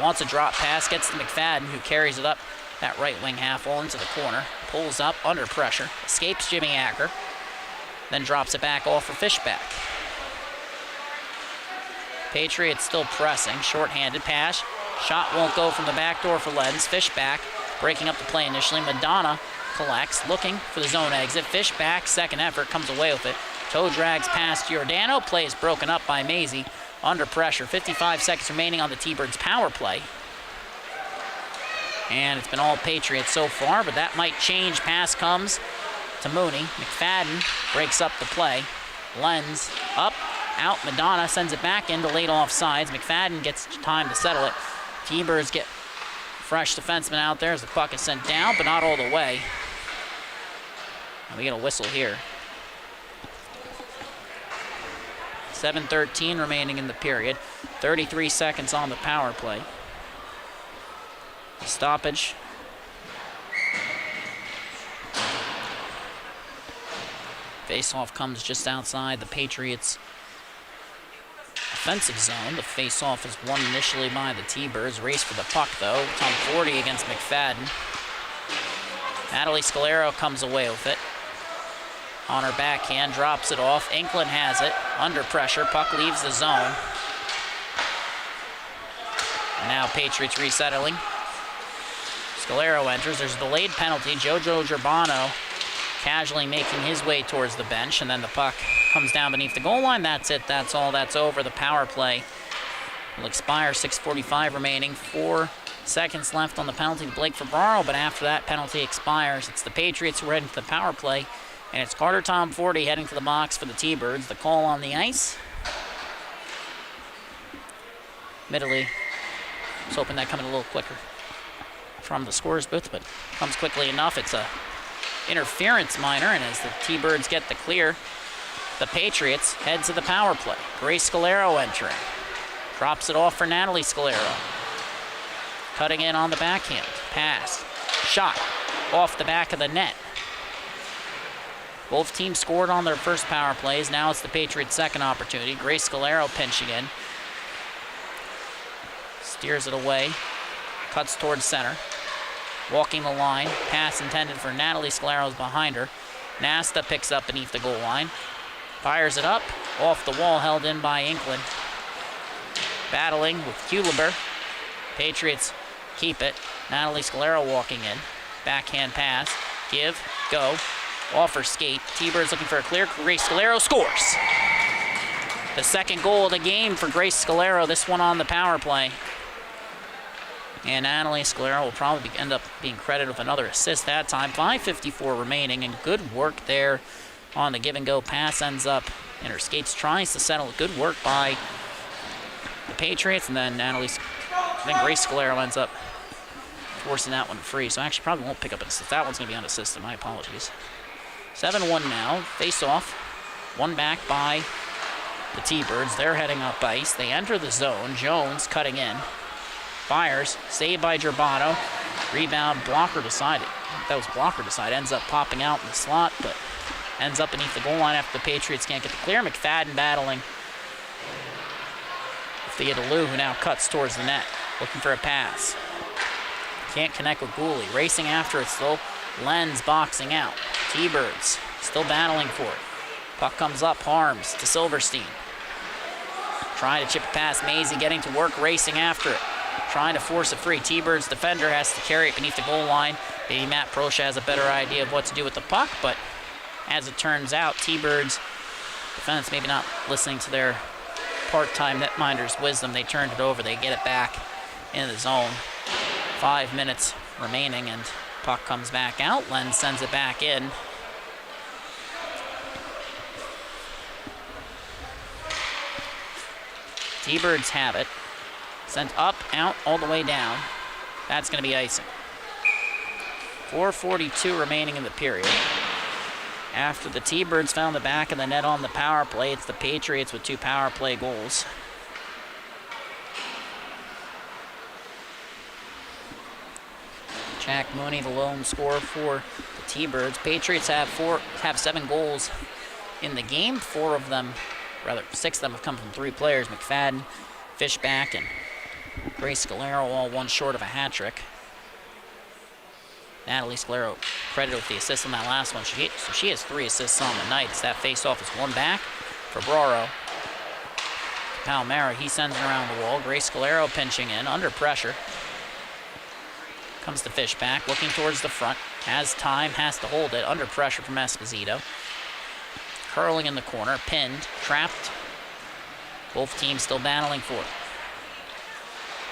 Wants a drop pass, gets to McFadden, who carries it up that right wing half wall into the corner. Pulls up under pressure, escapes Jimmy Acker, then drops it back off for Fishback. Patriots still pressing, short-handed pass. Shot won't go from the back door for Lenz. Fishback breaking up the play initially. Madonna collects, looking for the zone exit. Fishback, second effort, comes away with it. Toe drags past Giordano. Play is broken up by Maisie under pressure. 55 seconds remaining on the T-Birds power play. And it's been all Patriots so far, but that might change. Pass comes to Mooney. McFadden breaks up the play. Lenz up, out. Madonna sends it back into late offsides. McFadden gets time to settle it. T-Birds get fresh defenseman out there as the puck is sent down, but not all the way. And we get a whistle here. 7:13 remaining in the period. 33 seconds on the power play. Stoppage. Face-off comes just outside the Patriots' offensive zone. The face-off is won initially by the T-Birds. Race for the puck, though. Tom 40 against McFadden. Natalie Scalero comes away with it. On her backhand, drops it off. Inklin has it. Under pressure. Puck leaves the zone. And now Patriots resettling. Scalero enters. There's a delayed penalty. Jojo Girbano casually making his way towards the bench, and then the puck comes down beneath the goal line. That's it. That's all. That's over. The power play will expire. 6:45 remaining. 4 seconds left on the penalty to Blake Ferraro, but after that penalty expires, it's the Patriots who are heading to the power play, and it's Carter Tom 40 heading to the box for the T-Birds. The call on the ice. Admittedly, I was hoping that coming a little quicker from the scorer's booth, but comes quickly enough. It's a interference minor, and as the T-Birds get the clear, the Patriots head to the power play. Grace Scalero entering. Drops it off for Natalie Scalero. Cutting in on the backhand. Pass. Shot off the back of the net. Both teams scored on their first power plays. Now it's the Patriots' second opportunity. Grace Scalero pinching in. Steers it away. Cuts towards center. Walking the line. Pass intended for Natalie Scalero's behind her. Nasta picks up beneath the goal line. Fires it up. Off the wall, held in by Inklin. Battling with Kuliber. Patriots keep it. Natalie Scalero walking in. Backhand pass. Give. Go. Offer skate. T-Birds looking for a clear. Grace Scalero scores. The second goal of the game for Grace Scalero. This one on the power play. And Natalie Scalero will probably end up being credited with another assist that time. 5:54 remaining, and good work there on the give-and-go pass. Ends up in her skates, tries to settle. Good work by the Patriots, and then Grace Scalero ends up forcing that one free. So actually probably won't pick up an assist. That one's going to be on assist. My apologies. 7-1 now. Face-off. One back by The T-Birds, they're heading up ice. They enter the zone. Jones cutting in. Fires. Saved by Gerbato. Rebound, blocker decided. That was blocker decided. Ends up popping out in the slot, but ends up beneath the goal line after the Patriots can't get the clear. McFadden battling with Theodolou, who now cuts towards the net, looking for a pass. Can't connect with Gooley. Racing after it still. Lenz boxing out. T-Birds still battling for it. Puck comes up. Harms to Silverstein. Trying to chip it past Maisie, getting to work, racing after it. Trying to force it free. T-Birds defender has to carry it beneath the goal line. Maybe Matt Proscia has a better idea of what to do with the puck, but as it turns out, T-Birds defense maybe not listening to their part-time netminder's wisdom. They turned it over. They get it back in the zone. 5 minutes remaining, and puck comes back out. Lenz sends it back in. T-Birds have it. Sent up, out, all the way down. That's going to be icing. 4:42 remaining in the period. After the T-Birds found the back of the net on the power play, it's the Patriots with 2 power play goals. Jack Mooney, the lone scorer for the T-Birds. Patriots have 7 goals in the game. 6 of them have come from 3 players. McFadden, Fishback, and Grace Scalero, all one short of a hat trick. Natalie Scalero credited with the assist on that last one. So she has 3 assists on the night. That face-off is one back for Broro. Palmera, he sends it around the wall. Grace Scalero pinching in, under pressure. Comes to Fishback, looking towards the front. Has time, has to hold it, under pressure from Esposito. Curling in the corner, pinned, trapped. Both teams still battling for it.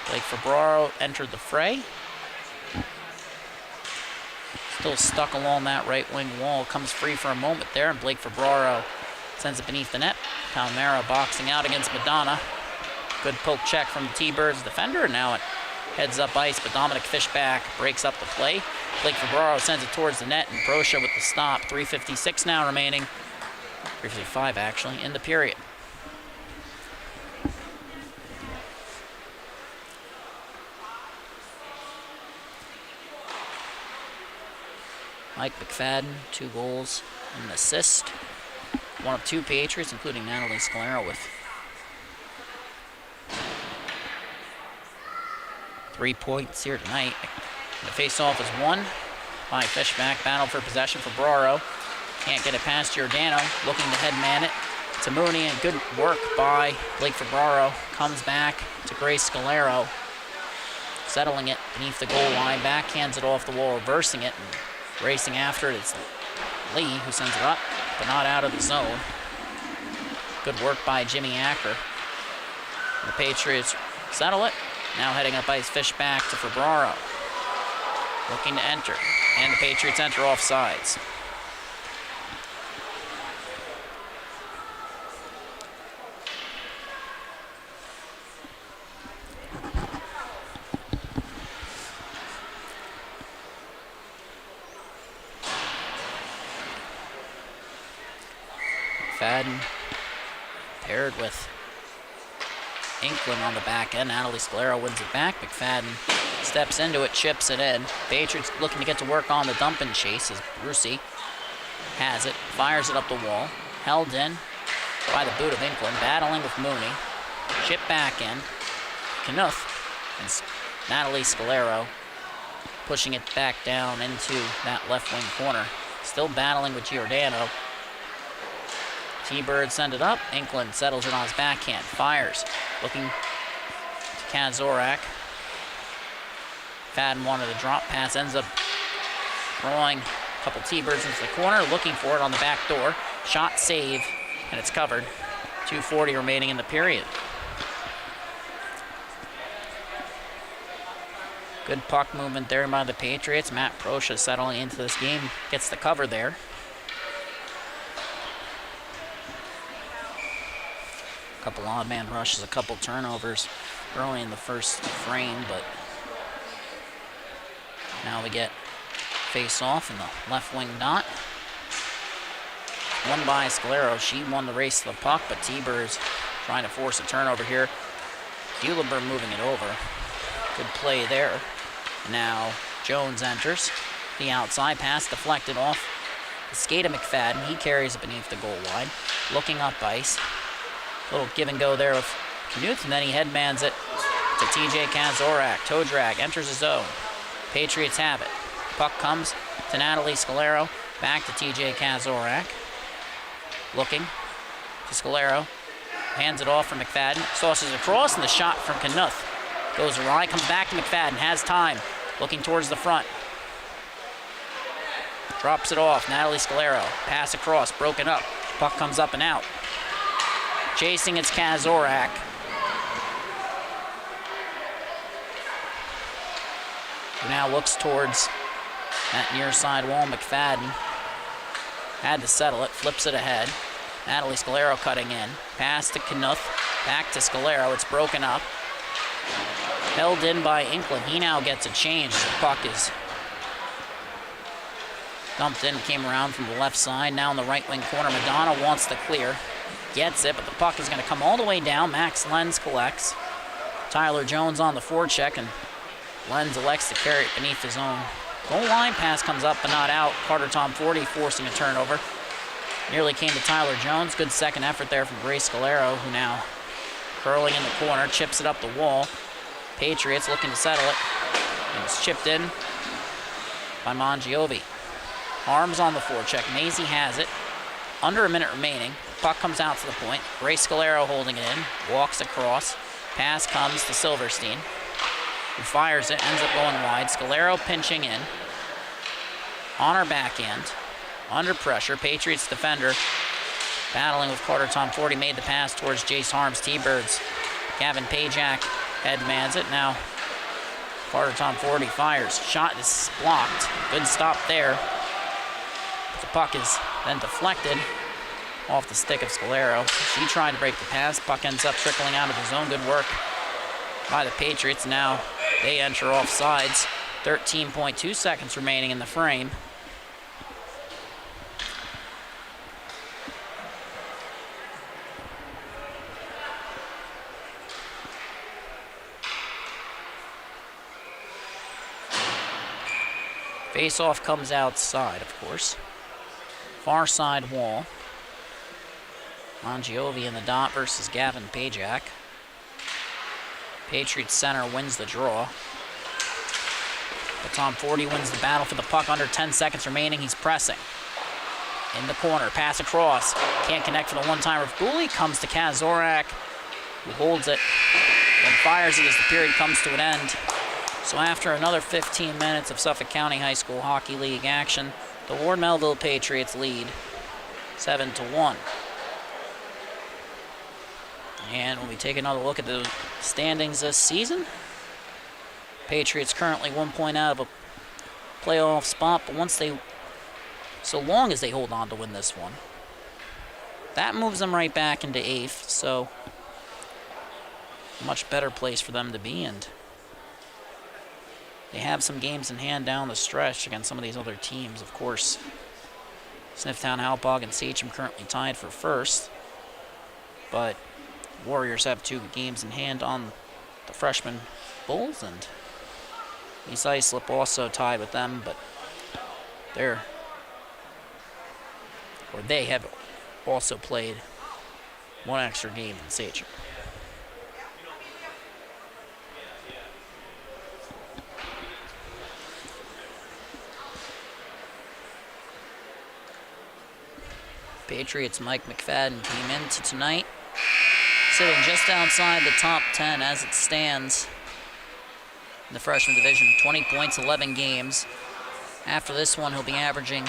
Blake Febraro entered the fray. Still stuck along that right wing wall. Comes free for a moment there, and Blake Febraro sends it beneath the net. Palmera boxing out against Madonna. Good poke check from the T-Birds defender, and now it heads up ice, but Dominic Fishback breaks up the play. Blake Febraro sends it towards the net, and Proscia with the stop. 3:56 now remaining. 3:55 actually in the period. Mike McFadden, 2 goals and an assist. One of 2 Patriots, including Natalie Scalero with 3 points here tonight. The face-off is won by Fishback. Battle for possession for Broro. Can't get it past Giordano. Looking to headman it to Mooney, and good work by Blake Febraro. Comes back to Grace Scalero. Settling it beneath the goal line. Backhands it off the wall, reversing it. And racing after it, it's Lee who sends it up, but not out of the zone. Good work by Jimmy Acker. The Patriots settle it. Now heading up ice, Fishback to Febraro. Looking to enter, and the Patriots enter off sides. McFadden paired with Inkland on the back end. Natalie Scalero wins it back. McFadden steps into it, chips it in. Patriots looking to get to work on the dump and chase as Brucey has it, fires it up the wall. Held in by the boot of Inkland, battling with Mooney. Chip back in. Knuth and Natalie Scalero pushing it back down into that left wing corner. Still battling with Giordano. T-Bird send it up. Inkland settles it on his backhand. Fires. Looking to Kazorak. Fadden wanted a drop pass. Ends up throwing a couple T-Birds into the corner. Looking for it on the back door. Shot, save, and it's covered. 2:40 remaining in the period. Good puck movement there by the Patriots. Matt Proscia settling into this game. Gets the cover there. A couple odd man rushes, a couple turnovers early in the first frame, but now we get face off in the left wing dot. won by Scalero. She won the race to the puck, but T-Birds trying to force a turnover here. Hewlenberg moving it over. Good play there. Now Jones enters. The outside pass deflected off the skate of McFadden. He carries it beneath the goal line. Looking up ice. Little give and go there with Knuth, and then he headmans it to TJ Kazorak. Toe drag, enters the zone. Patriots have it. Puck comes to Natalie Scalero. Back to TJ Kazorak. Looking to Scalero. Hands it off from McFadden. Sauces across, and the shot from Knuth goes awry. Comes back to McFadden. Has time. Looking towards the front. Drops it off. Natalie Scalero. Pass across. Broken up. Puck comes up and out. Chasing, it's Kazorak. Who now looks towards that near side wall. McFadden had to settle it. Flips it ahead. Natalie Scalero cutting in. Pass to Knuth. Back to Scalero. It's broken up. Held in by Inkland. He now gets a change. The puck is dumped in. Came around from the left side. Now in the right wing corner. Madonna wants to clear. Gets it, but the puck is going to come all the way down. Max Lenz collects. Tyler Jones on the forecheck, and Lenz elects to carry it beneath his own goal line. Pass comes up but not out. Carter Tom 40 forcing a turnover. Nearly came to Tyler Jones. Good second effort there from Grace Scalero, who now curling in the corner, chips it up the wall. Patriots looking to settle it. And it's chipped in by Mongiovi. Arms on the forecheck. Maisie has it. Under a minute remaining. Puck comes out to the point. Grace Scalero holding it in. Walks across. Pass comes to Silverstein, who fires it. Ends up going wide. Scalero pinching in. On her backhand. Under pressure. Patriots defender battling with Carter Tom 40. Made the pass towards Jace Harms. T-Birds. Gavin Pajak headmans it. Now Carter Tom 40 fires. Shot is blocked. Good stop there. The puck is then deflected off the stick of Scalero. She tried to break the pass. Puck ends up trickling out of the zone. Good work by the Patriots. Now they enter off sides. 13.2 seconds remaining in the frame. Face-off comes outside, of course. Far side wall. Mongiovi in the dot versus Gavin Pajak. Patriots center wins the draw. But Tom 40 wins the battle for the puck. Under 10 seconds remaining. He's pressing. In the corner. Pass across. Can't connect for the one-timer. Gooley comes to Kazorak, who holds it and fires it as the period comes to an end. So after another 15 minutes of Suffolk County High School Hockey League action, the Ward Melville Patriots lead 7-1. And when we take another look at the standings this season, Patriots currently 1 point out of a playoff spot, but so long as they hold on to win this one, that moves them right back into 8th, so a much better place for them to be, and they have some games in hand down the stretch against some of these other teams. Of course, Smithtown, Halpog, and Sachem currently tied for first, but Warriors have 2 games in hand on the freshman Bulls, and East Islip also tied with them, but they have also played 1 extra game than Sachem. Patriots' Mike McFadden came into tonight sitting just outside the top 10 as it stands in the freshman division. 20 points, 11 games. After this one, he'll be averaging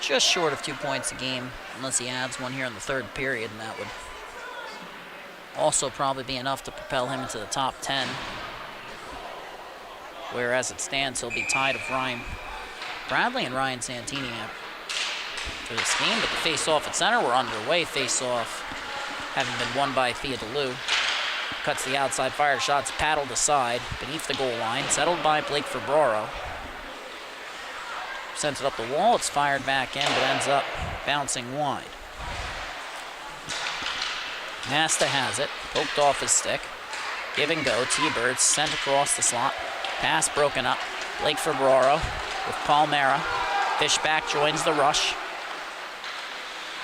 just short of 2 points a game, unless he adds one here in the third period, and that would also probably be enough to propel him into the top 10. Where as it stands, he'll be tied with Ryan Bradley and Ryan Santini for this game, but the face-off at center, we're underway. Face-off having been won by Thea DeLu. Cuts the outside, fire shots paddled aside beneath the goal line, settled by Blake Febraro. Sends it up the wall. It's fired back in, but ends up bouncing wide. Nasta has it. Poked off his stick. Give and go. T-Birds sent across the slot. Pass broken up. Blake Ferbraro with Palmera. Fishback joins the rush.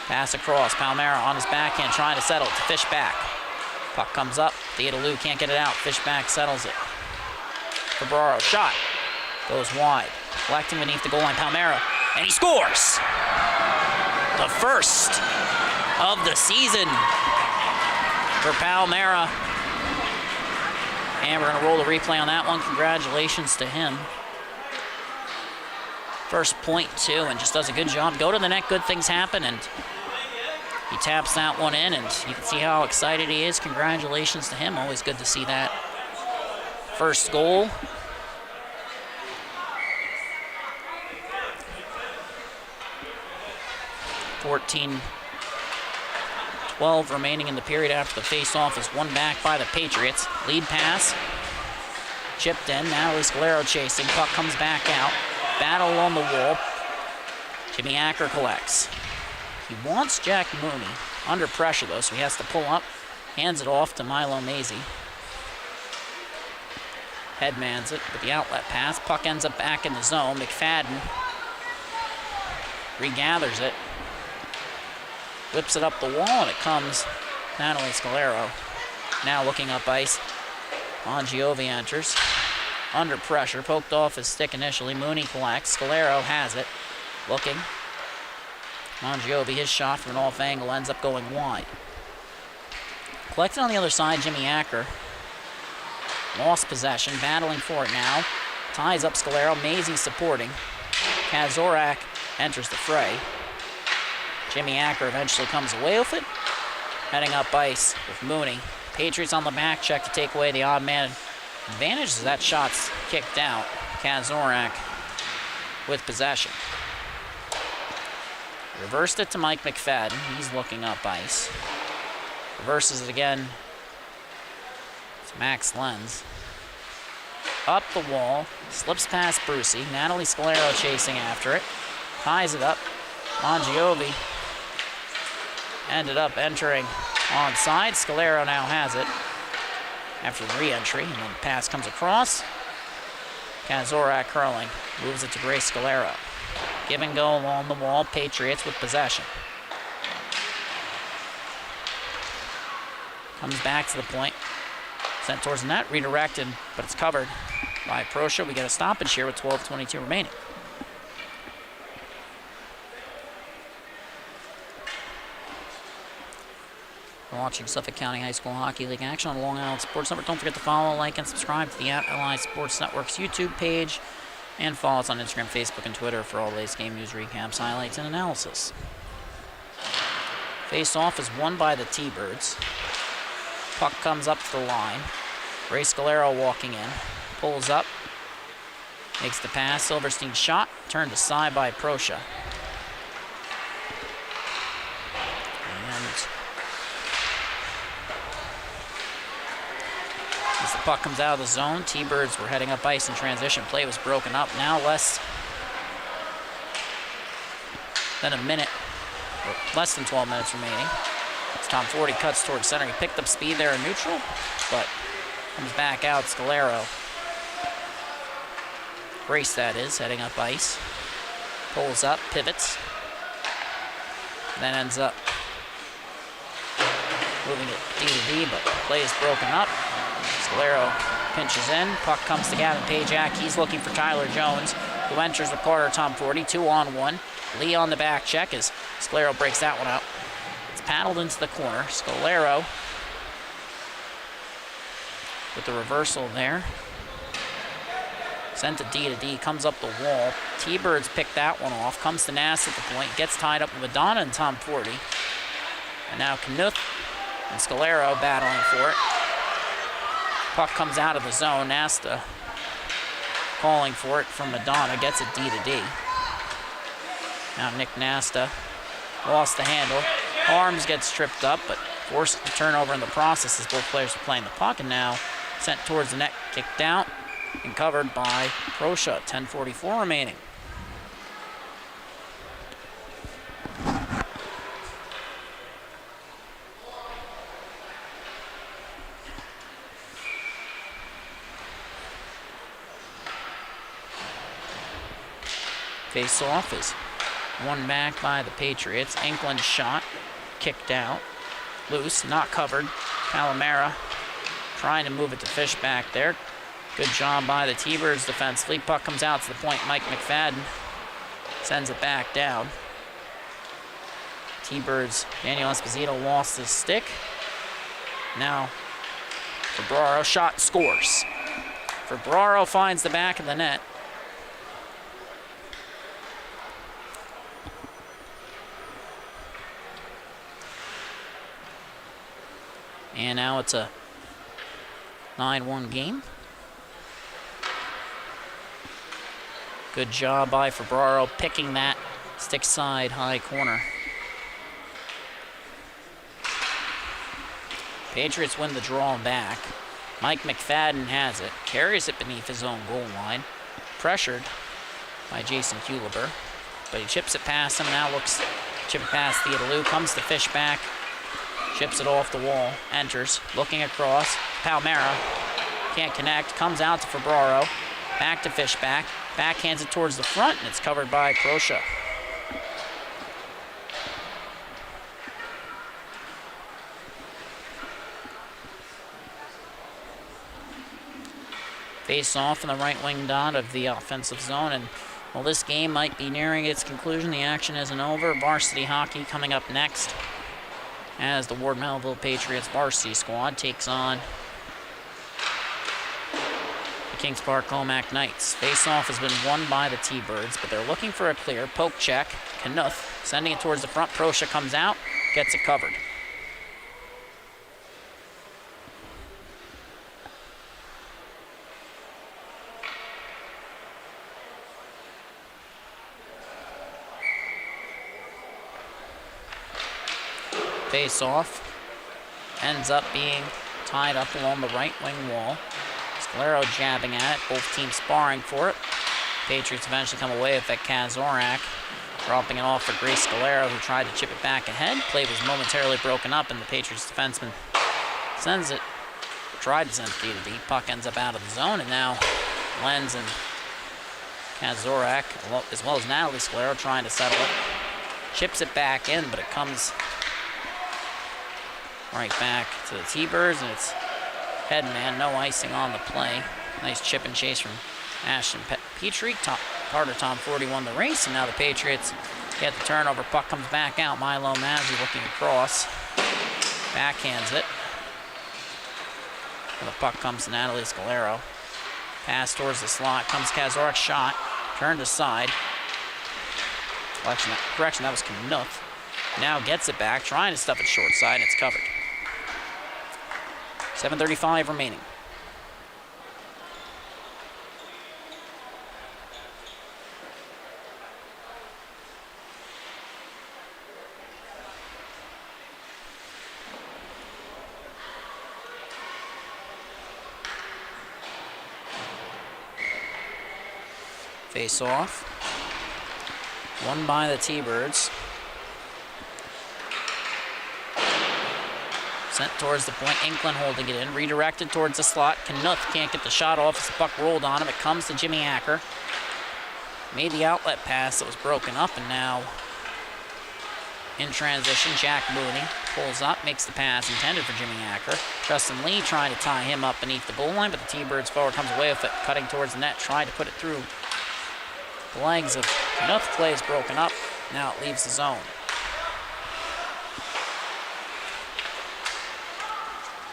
Pass across. Palmera on his backhand trying to settle it to Fishback. Puck comes up. Theodolou can't get it out. Fishback settles it. Ferbraro shot. Goes wide. Collecting beneath the goal line. Palmera. And he scores! The first of the season for Palmera. And we're going to roll the replay on that one. Congratulations to him. First point, too, and just does a good job. Go to the net, good things happen, and he taps that one in, and you can see how excited he is. Congratulations to him. Always good to see that. First goal. .12 remaining in the period after the face-off is won back by the Patriots. Lead pass. Chipped in. Natalie Scalero chasing. Puck comes back out. Battle on the wall. Jimmy Acker collects. He wants Jack Mooney under pressure, though, so he has to pull up. Hands it off to Milo Mazie. Headmans it with the outlet pass. Puck ends up back in the zone. McFadden regathers it. Whips it up the wall, and it comes Natalie Scalero. Now looking up ice. Mongiovi enters. Under pressure, poked off his stick initially. Mooney collects. Scalero has it. Looking. Mongiovi, his shot from an off angle ends up going wide. Collected on the other side, Jimmy Acker. Lost possession, battling for it now. Ties up Scalero. Mazie supporting. Kazorak enters the fray. Jimmy Acker eventually comes away with it. Heading up ice with Mooney. Patriots on the back check to take away the odd man advantage as that shot's kicked out. Kazorak with possession. Reversed it to Mike McFadden. He's looking up ice. Reverses it again. It's Max Lenz. Up the wall. Slips past Brucey. Natalie Scalero chasing after it. Ties it up. Mongiovi ended up entering onside. Scalero now has it after the re-entry, and then the pass comes across. Kazorak curling. Moves it to Grace Scalero. Give and go along the wall. Patriots with possession. Comes back to the point. Sent towards the net. Redirected, but it's covered by Proscia. We get a stoppage here with 12:22 remaining. We're watching Suffolk County High School Hockey League action on the Long Island Sports Network. Don't forget to follow, like, and subscribe to the @LI Sports Network's YouTube page. And follow us on Instagram, Facebook, and Twitter for all the latest game news, recaps, highlights, and analysis. Face-off is won by the T-Birds. Puck comes up the line. Ray Scalero walking in. Pulls up. Makes the pass. Silverstein shot. Turned aside by Proscia. As the puck comes out of the zone, T-Birds were heading up ice in transition. Play was broken up. Now less than a minute, or less than 12 minutes remaining. As Tom Forty cuts towards center. He picked up speed there in neutral, but comes back out. Scalero. Grace, that is, heading up ice. Pulls up, pivots. Then ends up moving it D to D, but play is broken up. Scalero pinches in. Puck comes to Gavin Pajak. He's looking for Tyler Jones, who enters with Carter Tom Forty. 2-on-1. Lee on the back check as Scalero breaks that one out. It's paddled into the corner. Scalero with the reversal there. Sent to D, comes up the wall. T-Birds pick that one off. Comes to Nass at the point. Gets tied up with Madonna and Tom Forty. And now Knuth and Scalero battling for it. Puck comes out of the zone. Nasta calling for it from Madonna. Gets it D to D. Now Nick Nasta lost the handle. Arms gets tripped up, but forced to turn over in the process as both players are playing the puck. And now sent towards the net, kicked out, and covered by Proscia. 10:44 remaining. Face-off is won back by the Patriots. England's shot, kicked out. Loose, not covered. Palomera trying to move it to Fishback there. Good job by the T-Birds defensively. Puck comes out to the point. Mike McFadden sends it back down. T-Birds, Daniel Esposito lost his stick. Now, Febraro, shot, scores. Febraro finds the back of the net. And now it's a 9-1 game. Good job by Febraro picking that stick side high corner. Patriots win the draw back. Mike McFadden has it, carries it beneath his own goal line. Pressured by Jason Kuliber, but he chips it past him. Now looks, chip it past Theodolou, comes to Fishback, chips it off the wall, enters, looking across. Palmera can't connect, comes out to Febraro, back to Fishback, backhands it towards the front, and it's covered by Proscia. Face off in the right wing dot of the offensive zone, and while this game might be nearing its conclusion, the action isn't over. Varsity hockey coming up next as the Ward Melville Patriots varsity squad takes on the Kings Park Comac Knights. Face-off has been won by the T-Birds, but they're looking for a clear. Poke check. Knuth sending it towards the front. Proscia comes out, gets it covered. Face-off ends up being tied up along the right wing wall. Scalero jabbing at it, both teams sparring for it. Patriots eventually come away with that Kazorak, dropping it off for Grace Scalero, who tried to chip it back ahead. Play was momentarily broken up, and the Patriots defenseman sends it, tried to send it to deep. Puck ends up out of the zone, and now Lenz and Kazorak, as well as Natalie Scalero, trying to settle it. Chips it back in, but it comes right back to the T-Birds, and it's head man, no icing on the play. Nice chip and chase from Ashton Petrie. Carter Tom 41 the race, and now the Patriots get the turnover. Puck comes back out. Milo Mazzi looking across. Backhands it. And the puck comes to Natalie Scalero. Pass towards the slot. Comes Kazorak's shot. Turned aside. Correction, that was Knuth. Now gets it back, trying to stuff it short side, and it's covered. 7:35 remaining. Face off. Won by the T-Birds. Sent towards the point. Inkland holding it in. Redirected towards the slot. Knuth can't get the shot off as the puck rolled on him. It comes to Jimmy Acker. Made the outlet pass that was broken up, and now in transition, Jack Mooney pulls up, makes the pass intended for Jimmy Acker. Justin Lee trying to tie him up beneath the goal line, but the T-Birds forward comes away with it, cutting towards the net, trying to put it through the legs of Knuth. Play is broken up. Now it leaves the zone.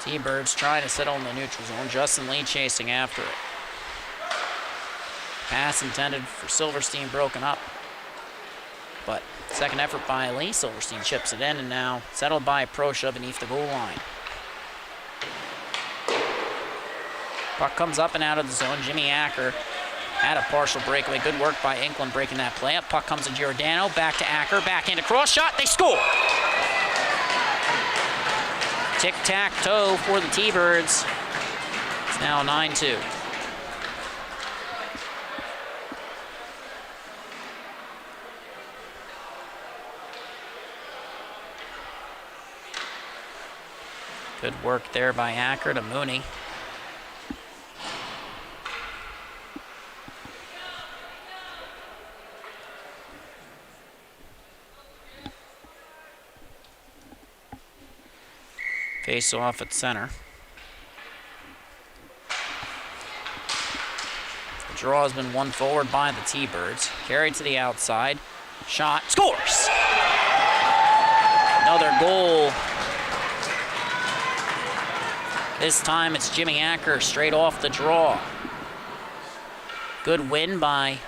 T-Birds trying to settle in the neutral zone. Justin Lee chasing after it. Pass intended for Silverstein broken up. But second effort by Lee. Silverstein chips it in, and now settled by Proscia beneath the goal line. Puck comes up and out of the zone. Jimmy Acker had a partial breakaway. Good work by Inkland breaking that play up. Puck comes to Giordano. Back to Acker. Backhand cross shot. They score! Tic-tac-toe for the T-Birds. It's now 9-2. Good work there by Acker to Mooney. Face off at center. The draw has been won forward by the T-Birds. Carried to the outside. Shot. Scores! Another goal. This time it's Jimmy Acker straight off the draw. Good win by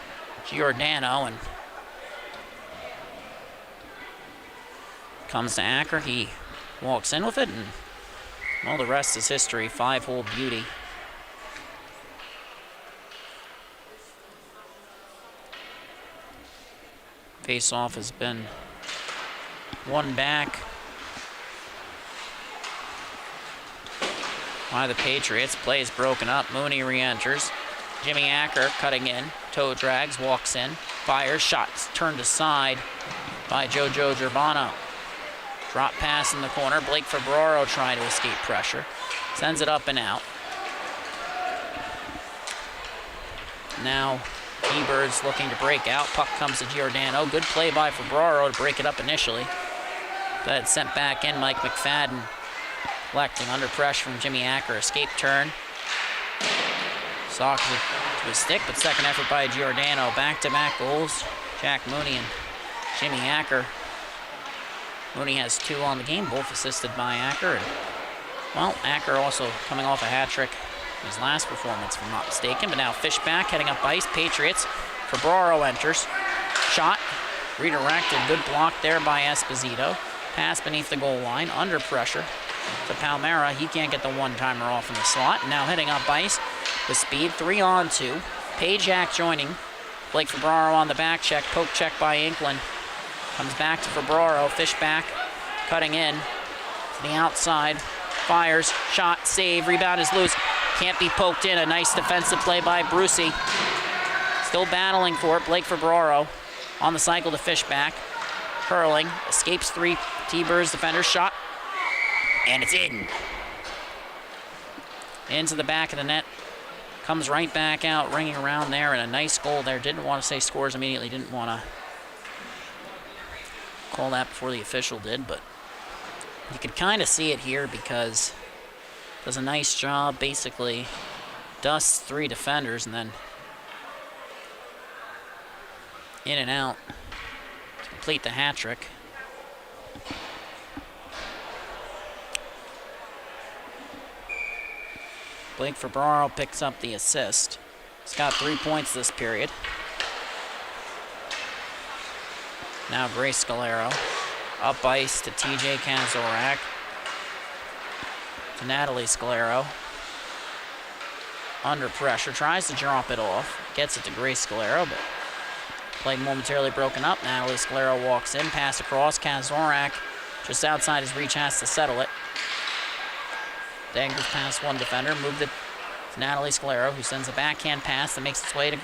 Giordano, and comes to Acker. He walks in with it, and well, the rest is history. 5-hole beauty. Face-off has been won back by the Patriots. Play is broken up. Mooney re-enters. Jimmy Acker cutting in. Toe drags, walks in, fires, shots turned aside by Jojo Girbano. Drop pass in the corner. Blake Ferbraro trying to escape pressure. Sends it up and out. Now T-Birds looking to break out. Puck comes to Giordano. Good play by Ferbraro to break it up initially. But it's sent back in. Mike McFadden collecting under pressure from Jimmy Acker. Escape turn. Socks it to his stick, but second effort by Giordano. Back-to-back goals. Jack Mooney and Jimmy Acker. Mooney has 2 on the game, both assisted by Acker. And, well, Acker also coming off a hat trick in his last performance, if I'm not mistaken. But now Fishback heading up ice. Patriots. Ferbraro enters. Shot. Redirected. Good block there by Esposito. Pass beneath the goal line. Under pressure to Palmera. He can't get the one-timer off in the slot. Now heading up ice with speed. 3-on-2. Pajak joining. Blake Ferbraro on the back check. Poke check by Inklin. Comes back to Ferbraro. Fishback cutting in to the outside. Fires. Shot. Save. Rebound is loose. Can't be poked in. A nice defensive play by Brucey. Still battling for it. Blake Ferbraro on the cycle to Fishback. Hurling. Escapes 3 T-Birds defenders. Shot. And it's in. Into the back of the net. Comes right back out, ringing around there, and a nice goal there. Didn't want to say scores immediately. Didn't want to call that before the official did, but you could kind of see it here because does a nice job. Basically dusts 3 defenders and then in and out to complete the hat trick. Blake Ferbraro picks up the assist. He's got 3 points this period. Now Grace Scalero. Up ice to TJ Kanzorak. To Natalie Scalero. Under pressure. Tries to drop it off. Gets it to Grace Scalero, but play momentarily broken up. Natalie Scalero walks in. Pass across. Kanzorak just outside his reach, has to settle it. Dangers past 1 defender. Moved it to Natalie Scalero, who sends a backhand pass that makes its way to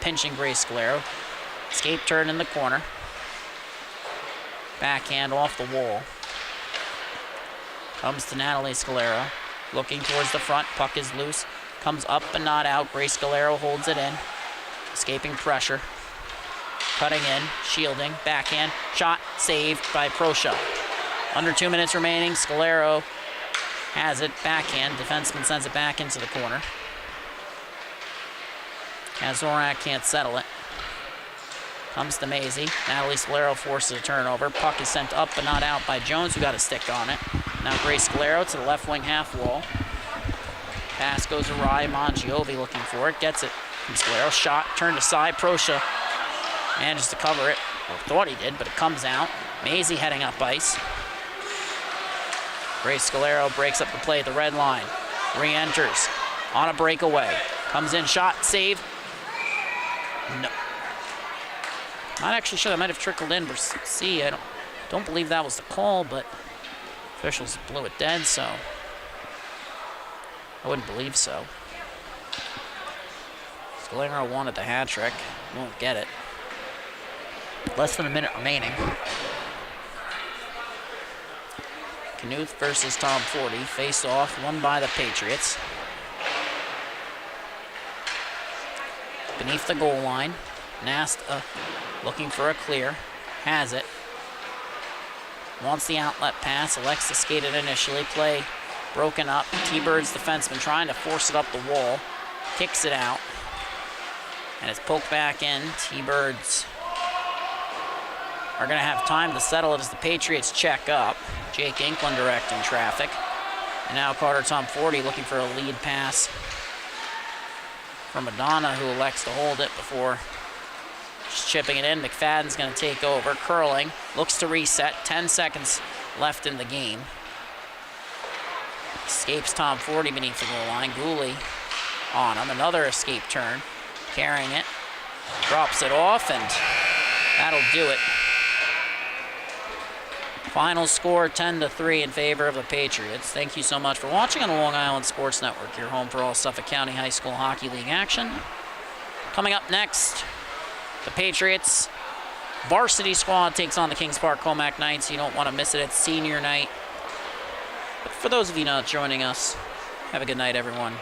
pinching Grace Scalero. Escape turn in the corner. Backhand off the wall. Comes to Natalie Scalero. Looking towards the front. Puck is loose. Comes up but not out. Grace Scalero holds it in. Escaping pressure. Cutting in. Shielding. Backhand. Shot. Saved by Prosha. Under 2 minutes remaining. Scalero has it, backhand. Defenseman sends it back into the corner. Kanzorak can't settle it. Comes to Maisie. Natalie Scalero forces a turnover. Puck is sent up but not out by Jones, who got a stick on it. Now Grace Scalero to the left wing half wall. Pass goes awry. Mangiovi looking for it. Gets it from Scalero. Shot turned aside. Prosha manages to cover it. Or thought he did, but it comes out. Maisie heading up ice. Grace Scalero breaks up the play at the red line. Re-enters on a breakaway. Comes in, shot, save. No. Not actually sure, that might have trickled in. See, I don't believe that was the call, but officials blew it dead, so I wouldn't believe so. Scalero wanted the hat trick. Won't get it. Less than a minute remaining. Knuth versus Tom 40. Face off, won by the Patriots. Beneath the goal line. Nasta looking for a clear. Has it. Wants the outlet pass. Elects to skate it initially. Play Broken up. T-Bird's defenseman trying to force it up the wall. Kicks it out. And it's poked back in. T-Birds are going to have time to settle it as the Patriots check up. Jake Inklin directing traffic. And now Carter Tom 40 looking for a lead pass from Madonna, who elects to hold it before just chipping it in. McFadden's going to take over. Curling. Looks to reset. 10 seconds left in the game. Escapes Tom 40 beneath the goal line. Gooley on him. Another escape turn. Carrying it. Drops it off, and that'll do it. Final score 10-3 in favor of the Patriots. Thank you so much for watching on the Long Island Sports Network, your home for all Suffolk County High School Hockey League action. Coming up next, the Patriots varsity squad takes on the Kings Park Comac Knights. You don't want to miss it. It's senior night. But for those of you not joining us, have a good night, everyone.